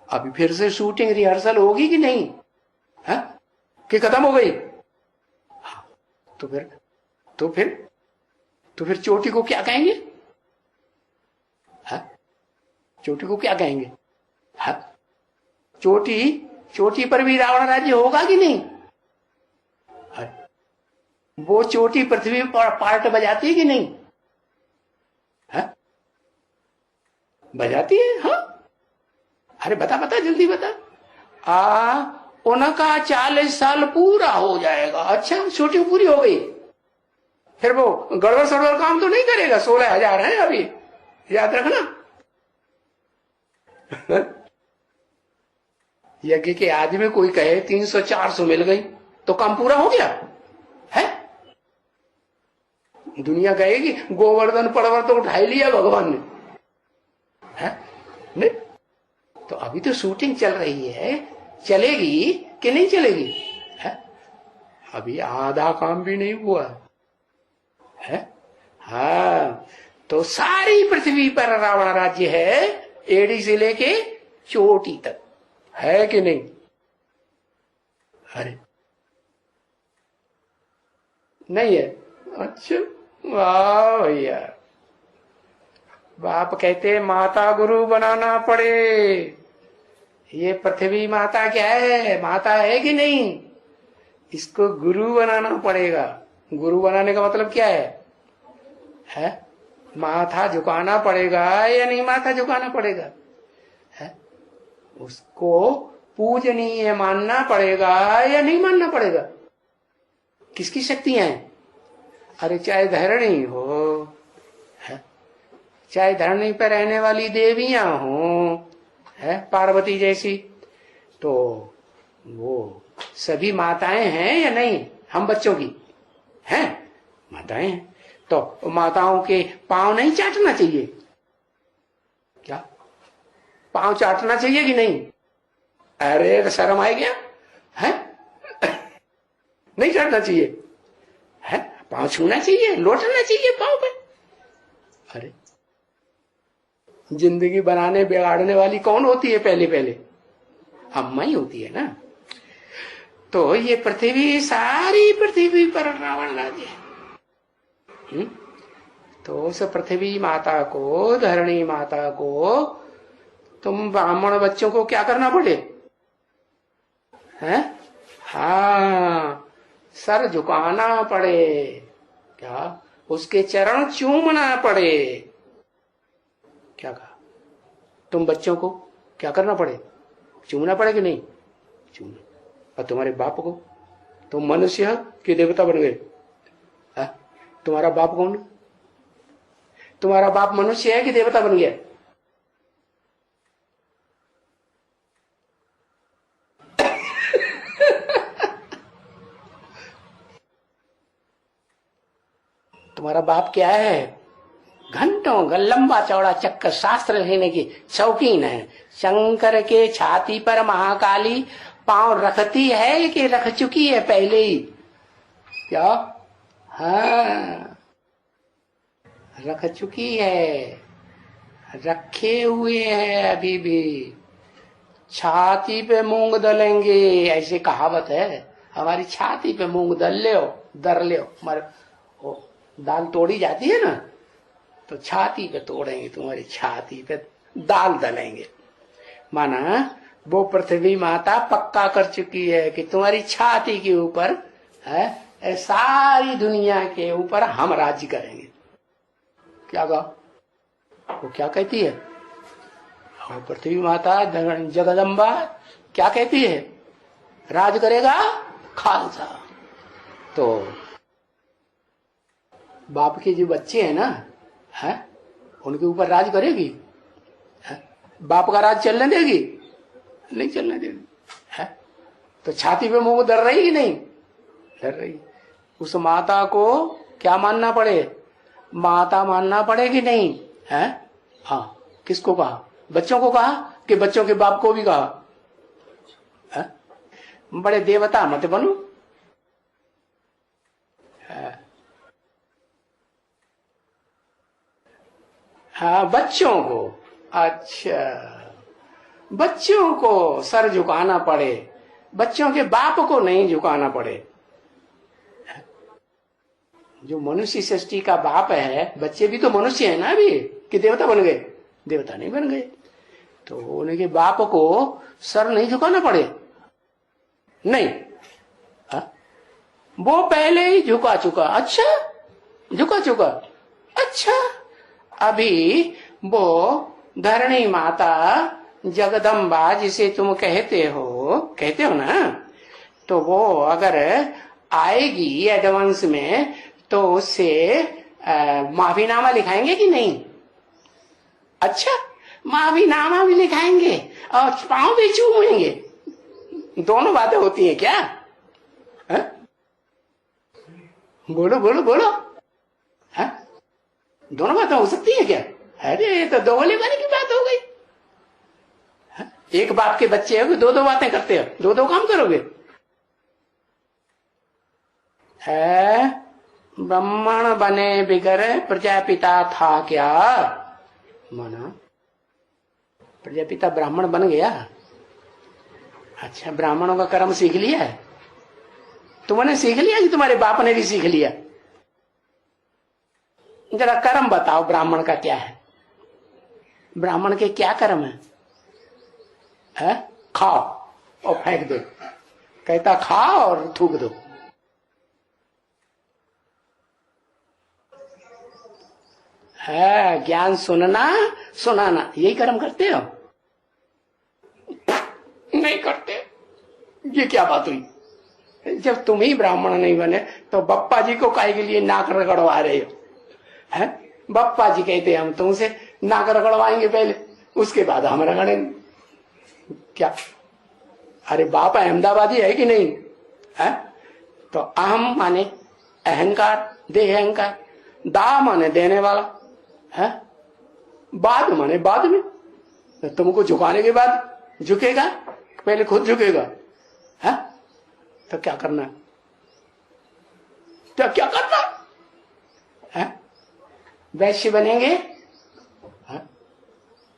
अभी फिर से शूटिंग रिहर्सल होगी कि नहीं? है कि खत्म हो गई? तो फिर चोटी को क्या कहेंगे? है? चोटी को क्या कहेंगे? है? चोटी पर भी रावण राज्य होगा कि नहीं? वो चोटी पृथ्वी पर पार्ट बजाती है कि नहीं? है? बजाती है। हाँ, अरे बता जल्दी बता। उनका 40 साल पूरा हो जाएगा। अच्छा, छुट्टी पूरी हो गई, फिर वो गड़बड़ सड़बड़ काम तो नहीं करेगा। 16,000 है अभी, याद रखना। यज्ञ के आदमी कोई कहे 300-400 मिल गई तो काम पूरा हो गया है। दुनिया कहेगी गोवर्धन पर्वत तो उठा ही लिया भगवान ने, है? नहीं? तो अभी तो शूटिंग चल रही है, चलेगी कि नहीं चलेगी? है? अभी आधा काम भी नहीं हुआ है। हाँ, तो सारी पृथ्वी पर रावण राज्य है, एड़ी से लेके चोटी तक, है कि नहीं? अरे नहीं है? अच्छा, वाह भैया। बाप कहते माता गुरु बनाना पड़े। ये पृथ्वी माता क्या है? माता है कि नहीं? इसको गुरु बनाना पड़ेगा। गुरु बनाने का मतलब क्या है? माथा झुकाना पड़ेगा या नहीं माथा झुकाना पड़ेगा? है? उसको पूजनीय मानना पड़ेगा या नहीं मानना पड़ेगा? किसकी शक्तियां हैं? अरे चाहे धरणी हो, है? चाहे धरणी पर रहने वाली देवियां हो, है पार्वती जैसी, तो वो सभी माताएं हैं या नहीं? हम बच्चों की हैं, माताएं हैं। तो माताओं के पांव नहीं चाटना चाहिए क्या? पांव चाटना चाहिए कि नहीं? अरे शर्म आ गया है? नहीं चाटना चाहिए है? पांव छूना चाहिए, लौटना चाहिए पांव पे। अरे जिंदगी बनाने बिगाड़ने वाली कौन होती है? पहले अम्मा ही होती है ना। तो ये पृथ्वी, सारी पृथ्वी पर रावण राज्य है। तो उस पृथ्वी माता को, धरणी माता को तुम ब्राह्मण बच्चों को क्या करना पड़े? हैं? हाँ, सर झुकाना पड़े। क्या? उसके चरण चूमना पड़े। क्या कहा? तुम बच्चों को क्या करना पड़े? चूमना पड़े कि नहीं? चूमना। और तुम्हारे बाप को तुम मनुष्य कि देवता बन गए? तुम्हारा बाप कौन? तुम्हारा बाप मनुष्य है कि देवता बन गया? तुम्हारा बाप क्या है? घंटों लंबा चौड़ा चक्कर शास्त्र लेने की शौकीन है। शंकर के छाती पर महाकाली पांव रखती है कि रख चुकी है पहले ही? क्या? हाँ, रख चुकी है, रखे हुए हैं अभी भी। छाती पे मूंग दलेंगे ऐसे कहावत है। हमारी छाती पे मूंग दल ले दाल तोड़ी जाती है ना, तो छाती पे तोड़ेंगे, तुम्हारी छाती पे दाल दलेंगे। माना वो पृथ्वी माता पक्का कर चुकी है कि तुम्हारी छाती के ऊपर है सारी दुनिया के ऊपर हम राज्य करेंगे। क्या कहा? वो क्या कहती है? वो पृथ्वी माता जगदम्बा क्या कहती है? राज करेगा खालसा। तो बाप के जो बच्चे हैं ना, है उनके ऊपर राज करेगी? है? बाप का राज चलने देगी? नहीं चलने देगी। है तो छाती पे मुंह डर रही कि नहीं डर रही? उस माता को क्या मानना पड़े? माता मानना पड़े कि नहीं? है हाँ। किसको कहा? बच्चों को कहा कि बच्चों के बाप को भी कहा? है? बड़े देवता मत बनो। हाँ, बच्चों को। अच्छा, बच्चों को सर झुकाना पड़े, बच्चों के बाप को नहीं झुकाना पड़े। जो मनुष्य सृष्टि का बाप है, बच्चे भी तो मनुष्य है ना अभी, कि देवता बन गए? देवता नहीं बन गए। तो उनके बाप को सर नहीं झुकाना पड़े? नहीं, वो पहले ही झुका चुका। अच्छा, झुका चुका। अच्छा, अभी वो धरणी माता जगदम्बा जिसे तुम कहते हो ना, तो वो अगर आएगी एडवांस में तो उससे माफीनामा लिखाएंगे कि नहीं? अच्छा, माफीनामा भी लिखाएंगे और पांव भी चूमेंगे। दोनों बातें होती है क्या? है? बोलो बोलो बोलो। है? दोनों बातें हो सकती है क्या? अरे ये तो दो गोले की बात हो गई। है? एक बाप के बच्चे हो, दो बातें करते हो, दो काम करोगे? है ब्राह्मण बने बिगर प्रजापिता था क्या? माना प्रजापिता ब्राह्मण बन गया। अच्छा, ब्राह्मणों का कर्म सीख लिया है? तुमने सीख लिया कि तुम्हारे बाप ने भी सीख लिया? जरा कर्म बताओ ब्राह्मण का क्या है? ब्राह्मण के क्या कर्म है? खाओ और फेंक दो। कहता खाओ और थूक दो। है ज्ञान सुनना सुनाना, यही कर्म करते हो? नहीं करते। ये क्या बात हुई? जब तुम ही ब्राह्मण नहीं बने तो बप्पा जी को काहे के लिए नाक रगड़वा रहे हो? है बप्पा जी कहते हम तुमसे नाक रगड़वाएंगे पहले, उसके बाद हम रगड़ेंगे। क्या? अरे बाप अहमदाबादी है कि नहीं? है तो अहम माने अहंकार, देह अहंकार, दा माने देने वाला, है बाद माने बाद में। तो तुमको झुकाने के बाद झुकेगा, पहले खुद झुकेगा। है तो क्या करना? तो क्या करना है? वैश्य बनेंगे?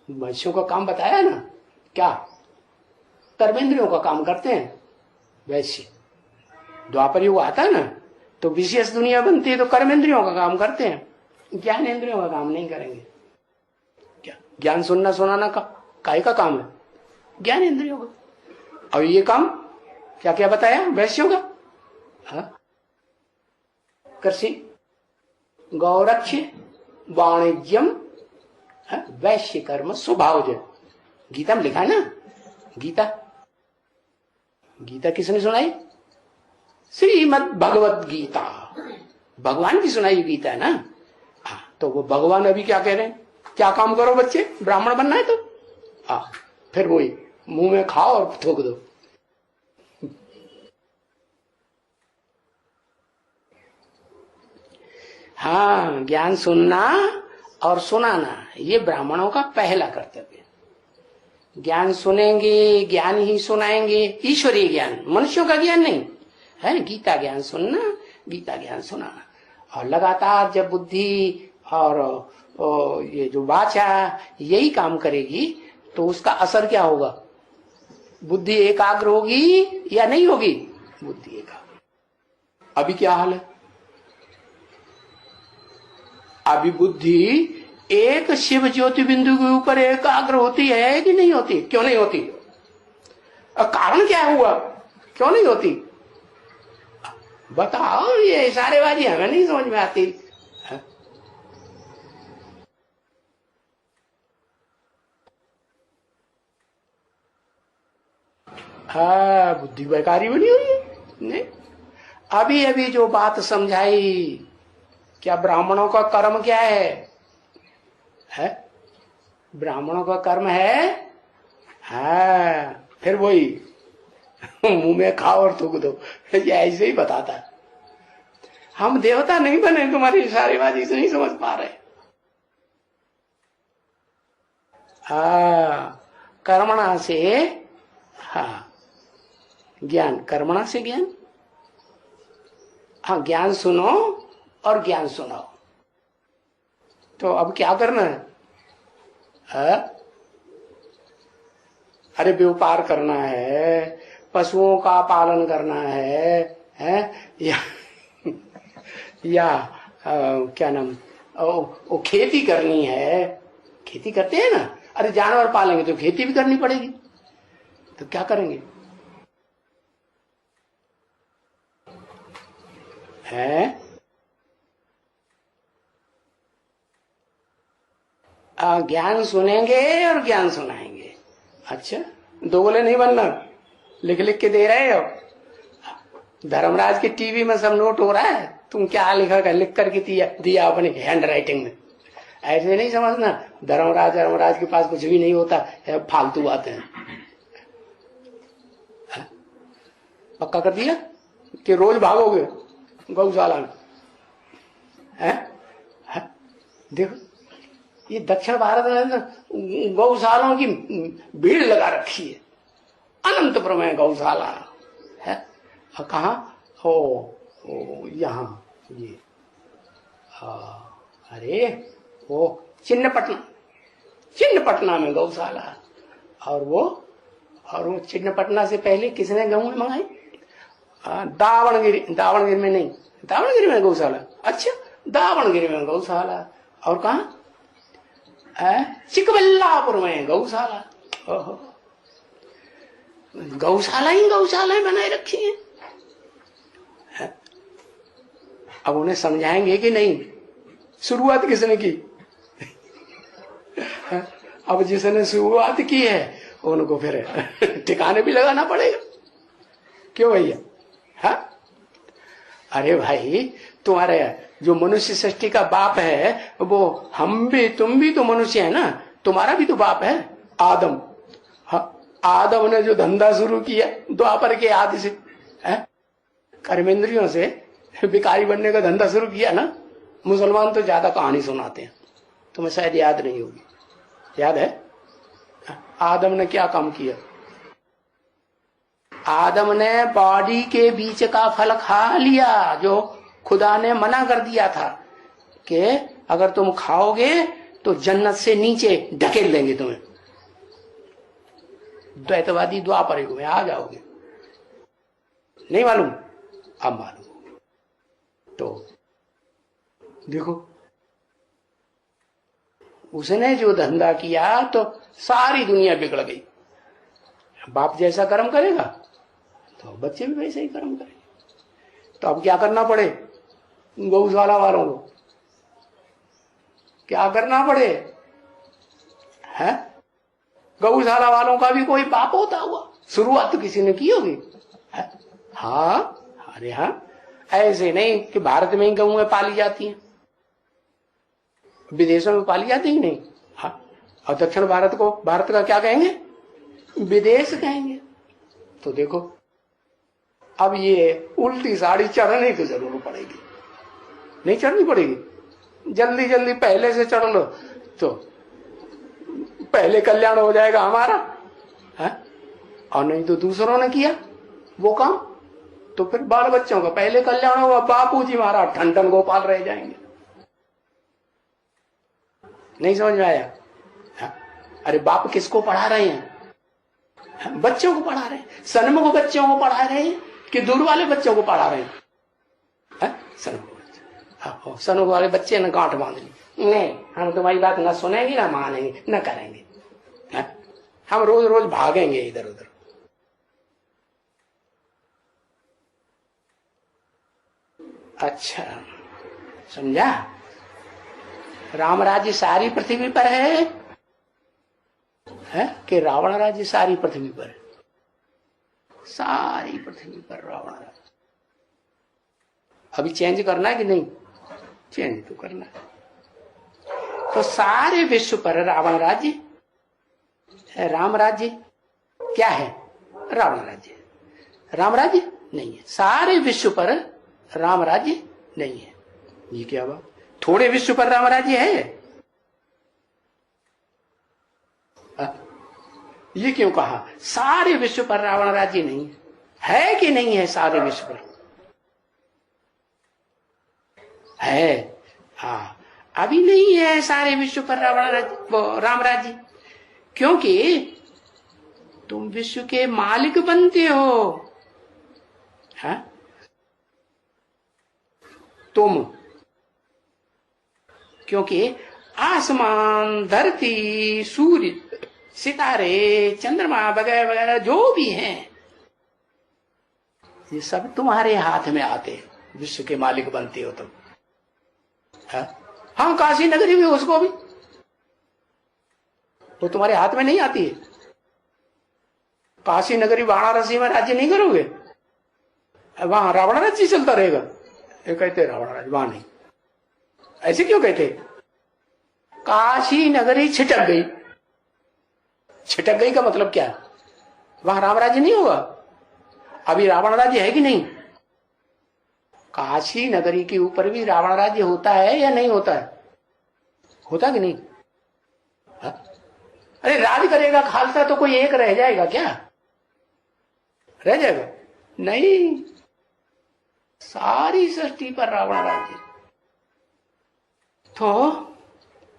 वैश्यों का काम बताया ना, क्या? कर्मेंद्रियों का काम करते हैं वैश्य। द्वापर युग आता है ना तो विशेष दुनिया बनती है तो कर्मेंद्रियों का काम करते हैं, ज्ञानेंद्रियों का काम नहीं करेंगे। क्या? ज्ञान सुनना सुनाना का काय का काम है? ज्ञानेंद्रियों का। और ये काम क्या क्या बताया वैश्यों का? कृषि, गौरक्ष, वाणिज्यम, वैश्य कर्म स्वभावज। गीता में लिखा है ना, गीता गीता किसने सुनाई? श्रीमद् भगवत गीता, भगवान की सुनाई गीता है ना। हाँ, तो वो भगवान अभी क्या कह रहे हैं? क्या काम करो बच्चे, ब्राह्मण बनना है तो हाँ, फिर वही मुंह में खाओ और थूक दो। हाँ, ज्ञान सुनना और सुनाना ये ब्राह्मणों का पहला कर्तव्य। ज्ञान सुनेंगे, ज्ञान ही सुनाएंगे, ईश्वरीय ज्ञान, मनुष्यों का ज्ञान नहीं है। गीता ज्ञान सुनना, गीता ज्ञान सुनाना, और लगातार जब बुद्धि और ये जो वाचा यही काम करेगी तो उसका असर क्या होगा? बुद्धि एकाग्र होगी या नहीं होगी? बुद्धि एकाग्र। अभी क्या हाल है? अभी बुद्धि एक शिव ज्योति बिंदु के ऊपर एकाग्र होती है कि नहीं होती? क्यों नहीं होती? कारण क्या हुआ, क्यों नहीं होती? बताओ, ये इशारेबाजी हमें नहीं समझ में आती। हाँ, बुद्धि बेकारी बनी हुई है। नहीं, अभी अभी जो बात समझाई, क्या ब्राह्मणों का कर्म क्या है? ब्राह्मणों का कर्म है, हाँ, फिर वही मुंह में खाओ और थूक दो, ये ऐसे ही बताता है। हम देवता नहीं बने, तुम्हारी इशारेबाजी से नहीं समझ पा रहे। हाँ, कर्मणा से, हाँ, ज्ञान, कर्मणा से ज्ञान। हाँ, ज्ञान सुनो और ज्ञान सुनाओ। तो अब क्या करना है? अरे व्यापार करना है, पशुओं का पालन करना है या क्या नाम, वो खेती करनी है। खेती करते हैं ना, अरे जानवर पालेंगे तो खेती भी करनी पड़ेगी, तो क्या करेंगे? है ज्ञान सुनेंगे और ज्ञान सुनाएंगे। अच्छा, दोगले नहीं बनना, लिख लिख के दे रहे हो। धर्मराज के टीवी में सब नोट हो रहा है, तुम क्या लिखा कर, लिख करके दिया अपने हैंड राइटिंग में। ऐसे नहीं समझना धर्मराज के पास कुछ भी नहीं होता है, फालतू बातें हैं। पक्का कर दिया कि रोज भागोगे गौशाला में? देखो, ये दक्षिण भारत में गौशालाओं की भीड़ लगा रखी है, अनंतपुर में गौशाला है। कहाँ? ओ यहाँ, ये अरे वो चिन्नपटना में गौशाला। और वो चिन्नपटना से पहले किसने गेहूं मंगाई? दावणगिरी में नहीं, दावणगिरी में गौशाला। अच्छा, दावणगिरी में गौशाला। और कहा? चिकबल्लापुर में गौशाला। गौशालाएं बनाए रखी हैं। अब उन्हें समझाएंगे कि नहीं? शुरुआत किसने की? अब जिसने शुरुआत की है उनको फिर ठिकाने भी लगाना पड़ेगा। क्यों भैया? हाँ, अरे भाई, तुम्हारे जो मनुष्य सृष्टि का बाप है वो हम भी, तुम भी तो मनुष्य है ना, तुम्हारा भी तो बाप है आदम। हाँ, आदम ने जो धंधा शुरू किया द्वापर के आदि से, कर्मेंद्रियों से भिखारी बनने का धंधा शुरू किया ना। मुसलमान तो ज्यादा कहानी सुनाते हैं, तुम्हें शायद याद नहीं होगी। याद है आदम ने क्या काम किया? आदम ने बॉडी के बीच का फल खा लिया, जो खुदा ने मना कर दिया था कि अगर तुम खाओगे तो जन्नत से नीचे ढकेल देंगे तुम्हें। द्वैतवादी द्वापर युग में आ जाओगे। नहीं मालूम? अब मालूम। तो देखो, उसने जो धंधा किया तो सारी दुनिया बिगड़ गई। बाप जैसा कर्म करेगा तो बच्चे भी वैसे ही कर्म करेंगे। तो अब क्या करना पड़े? गौशाला वालों को क्या करना पड़े? है गौशाला वालों का भी कोई बाप होता हुआ? शुरुआत तो किसी ने की होगी। हाँ, अरे हाँ, ऐसे नहीं कि भारत में ही गऊं पाली जाती हैं, विदेशों में पाली जाती ही नहीं। हाँ, और दक्षिण भारत को भारत का क्या कहेंगे? विदेश कहेंगे। तो देखो, अब ये उल्टी साड़ी चढ़ने की जरूरत पड़ेगी, नहीं चढ़नी पड़ेगी, जल्दी जल्दी पहले से चढ़ लो तो पहले कल्याण हो जाएगा हमारा है? और नहीं तो दूसरों ने किया वो काम तो फिर बाल बच्चों का पहले कल्याण होगा, बापू जी महाराज ठन ठन गोपाल रह जाएंगे। नहीं समझ में आया? है? अरे बाप किसको पढ़ा रहे हैं? बच्चों को पढ़ा रहे हैं। सन्मुख बच्चों को पढ़ा रहे हैं कि दूर वाले बच्चों को पढ़ा रहे हैं? सन्मुख बच्चे, हाँ, सन्मुख वाले बच्चे ने गांठ बांध ली, नहीं हम तुम्हारी बात न सुनेंगे न मानेंगे न करेंगे, है? हम रोज रोज भागेंगे इधर उधर। अच्छा समझा? राम राज्य सारी पृथ्वी पर है कि रावण राज्य सारी पृथ्वी पर है? सारी पृथ्वी पर रावण राज्य। अभी चेंज करना है कि नहीं? चेंज तो करना है। तो सारे विश्व पर रावण राज्य है, राम राज्य क्या है? रावण राज्य। राम राज्य नहीं है। सारे विश्व पर राम राज्य नहीं है। ये क्या बात? थोड़े विश्व पर राम राज्य है? ये क्यों कहा? सारे विश्व पर रावण राज्य नहीं है कि नहीं है? सारे विश्व पर है। हाँ, अभी नहीं है सारे विश्व पर रावण राज्य, राम राज्य, क्योंकि तुम विश्व के मालिक बनते हो। हाँ? तुम, क्योंकि आसमान, धरती, सूर्य, सितारे, चंद्रमा वगैरह वगैरह जो भी हैं, ये सब तुम्हारे हाथ में आते हैं। विश्व के मालिक बनते हो तुम। हाँ, काशी नगरी भी, उसको भी वो तुम्हारे हाथ में नहीं आती है। काशी नगरी वाराणसी में राज्य नहीं करोगे, वहां रावण राज्य चलता रहेगा। ये कहते रावण राज्य, वहां नहीं। ऐसे क्यों कहते? काशी नगरी छिटक गई। छिटक गई का मतलब क्या? वहां राम राज्य नहीं होगा। अभी रावण राज्य है कि नहीं? काशी नगरी के ऊपर भी रावण राज्य होता है या नहीं होता है? होता कि नहीं? हा? अरे राज करेगा खालसा तो कोई एक रह जाएगा क्या? रह जाएगा? नहीं, सारी सृष्टि पर रावण राज्य। तो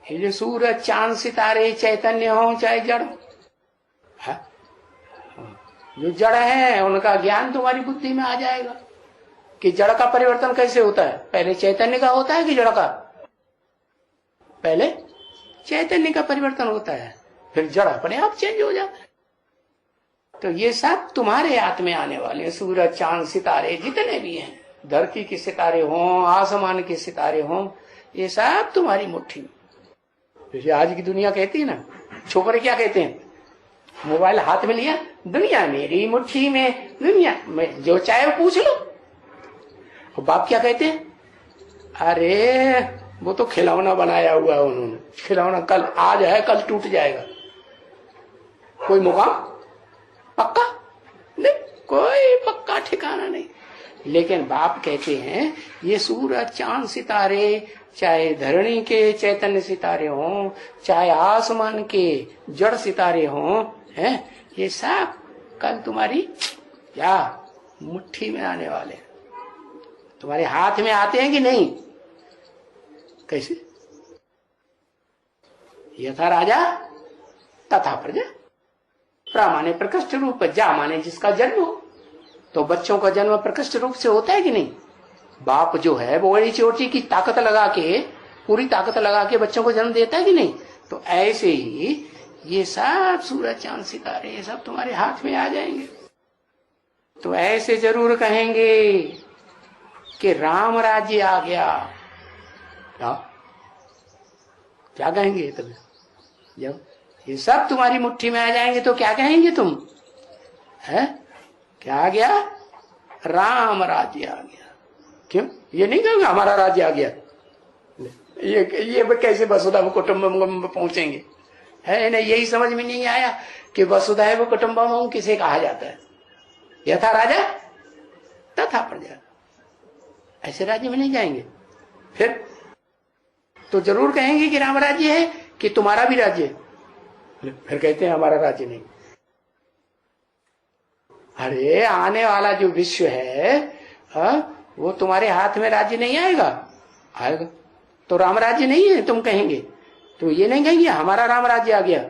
ये जो सूरज, चांद, सितारे, चैतन्य हो चाहे जड़, जो जड़ है उनका ज्ञान तुम्हारी बुद्धि में आ जाएगा कि जड़ का परिवर्तन कैसे होता है। पहले चैतन्य का होता है कि जड़ का? पहले चैतन्य का परिवर्तन होता है, फिर जड़ अपने आप चेंज हो जाता है। तो ये सब तुम्हारे हाथ में आने वाले हैं। सूरज, चांद, सितारे जितने भी हैं, धरती के सितारे हों, आसमान के सितारे हों, ये सब तुम्हारी मुट्ठी में। जैसे आज की दुनिया कहती है ना, छोकरे क्या कहते हैं? मोबाइल हाथ में लिया, दुनिया मेरी मुट्ठी में, दुनिया में जो चाहे वो पूछ लो। और बाप क्या कहते हैं? अरे वो तो खिलौना बनाया हुआ है उन्होंने, खिलौना कल आज है कल टूट जाएगा। कोई मुकाम पक्का नहीं, कोई पक्का ठिकाना नहीं। लेकिन बाप कहते हैं ये सूरज, चांद, सितारे, चाहे धरणी के चैतन्य सितारे हों, चाहे आसमान के जड़ सितारे हों, हैं, ये सब कल तुम्हारी क्या मुट्ठी में आने वाले, तुम्हारे हाथ में आते हैं कि नहीं? कैसे? यथा राजा तथा प्रजा, प्रा माने प्रकृष्ट रूप, जा माने जिसका जन्म हो। तो बच्चों का जन्म प्रकृष्ट रूप से होता है कि नहीं? बाप जो है वो बड़ी चोटी की ताकत लगा के, पूरी ताकत लगा के बच्चों को जन्म देता है कि नहीं? तो ऐसे ही ये सब सूरज, चांद, सितारे ये सब तुम्हारे हाथ में आ जाएंगे। तो ऐसे जरूर कहेंगे कि राम राज्य आ गया। क्या कहेंगे? तब जब ये सब तुम्हारी मुट्ठी में आ जाएंगे तो क्या कहेंगे तुम? है क्या आ गया? राम राज्य आ गया। क्यों ये नहीं कहोगे हमारा राज्य आ गया? ये कैसे वसुधैव कुटुंबकम में पहुंचेंगे? है ना, यही समझ में नहीं आया कि वसुधैव कुटुंबकम किसे कहा जाता है? यथा राजा तथा प्रजा, ऐसे राज्य में नहीं जाएंगे। फिर तो जरूर कहेंगे कि राम राज्य है कि तुम्हारा भी राज्य है। फिर कहते हैं हमारा राज्य नहीं। अरे आने वाला जो विश्व है वो तुम्हारे हाथ में राज्य नहीं आएगा? आएगा। तो राम राज्य नहीं है तुम कहेंगे, तो ये नहीं कहेंगे हमारा राम राज्य आ गया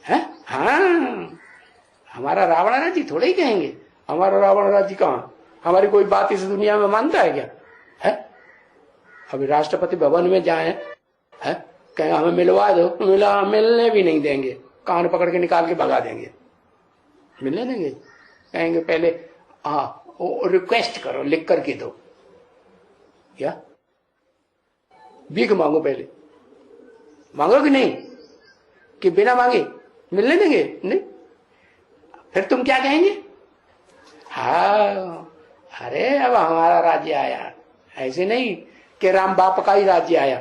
है? हाँ, हमारा रावण राज्य थोड़े ही कहेंगे। हमारा रावण राज्य कहाँ? हमारी कोई बात इस दुनिया में मानता है क्या? है अभी राष्ट्रपति भवन में जाए है, कहें हमें मिलवा दो, मिलने भी नहीं देंगे, कान पकड़ के निकाल के भगा देंगे। मिलने देंगे? कहेंगे पहले रिक्वेस्ट करो, लिख करके दो, क्या भीख मांगो, पहले मांगो कि नहीं, कि बिना मांगे मिलने देंगे? नहीं। फिर तुम क्या कहेंगे? हाँ, अरे अब हमारा राज्य आया। ऐसे नहीं कि राम बाप का ही राज्य आया।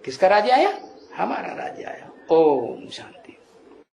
किसका राज्य आया? हमारा राज्य आया। ओम शांति।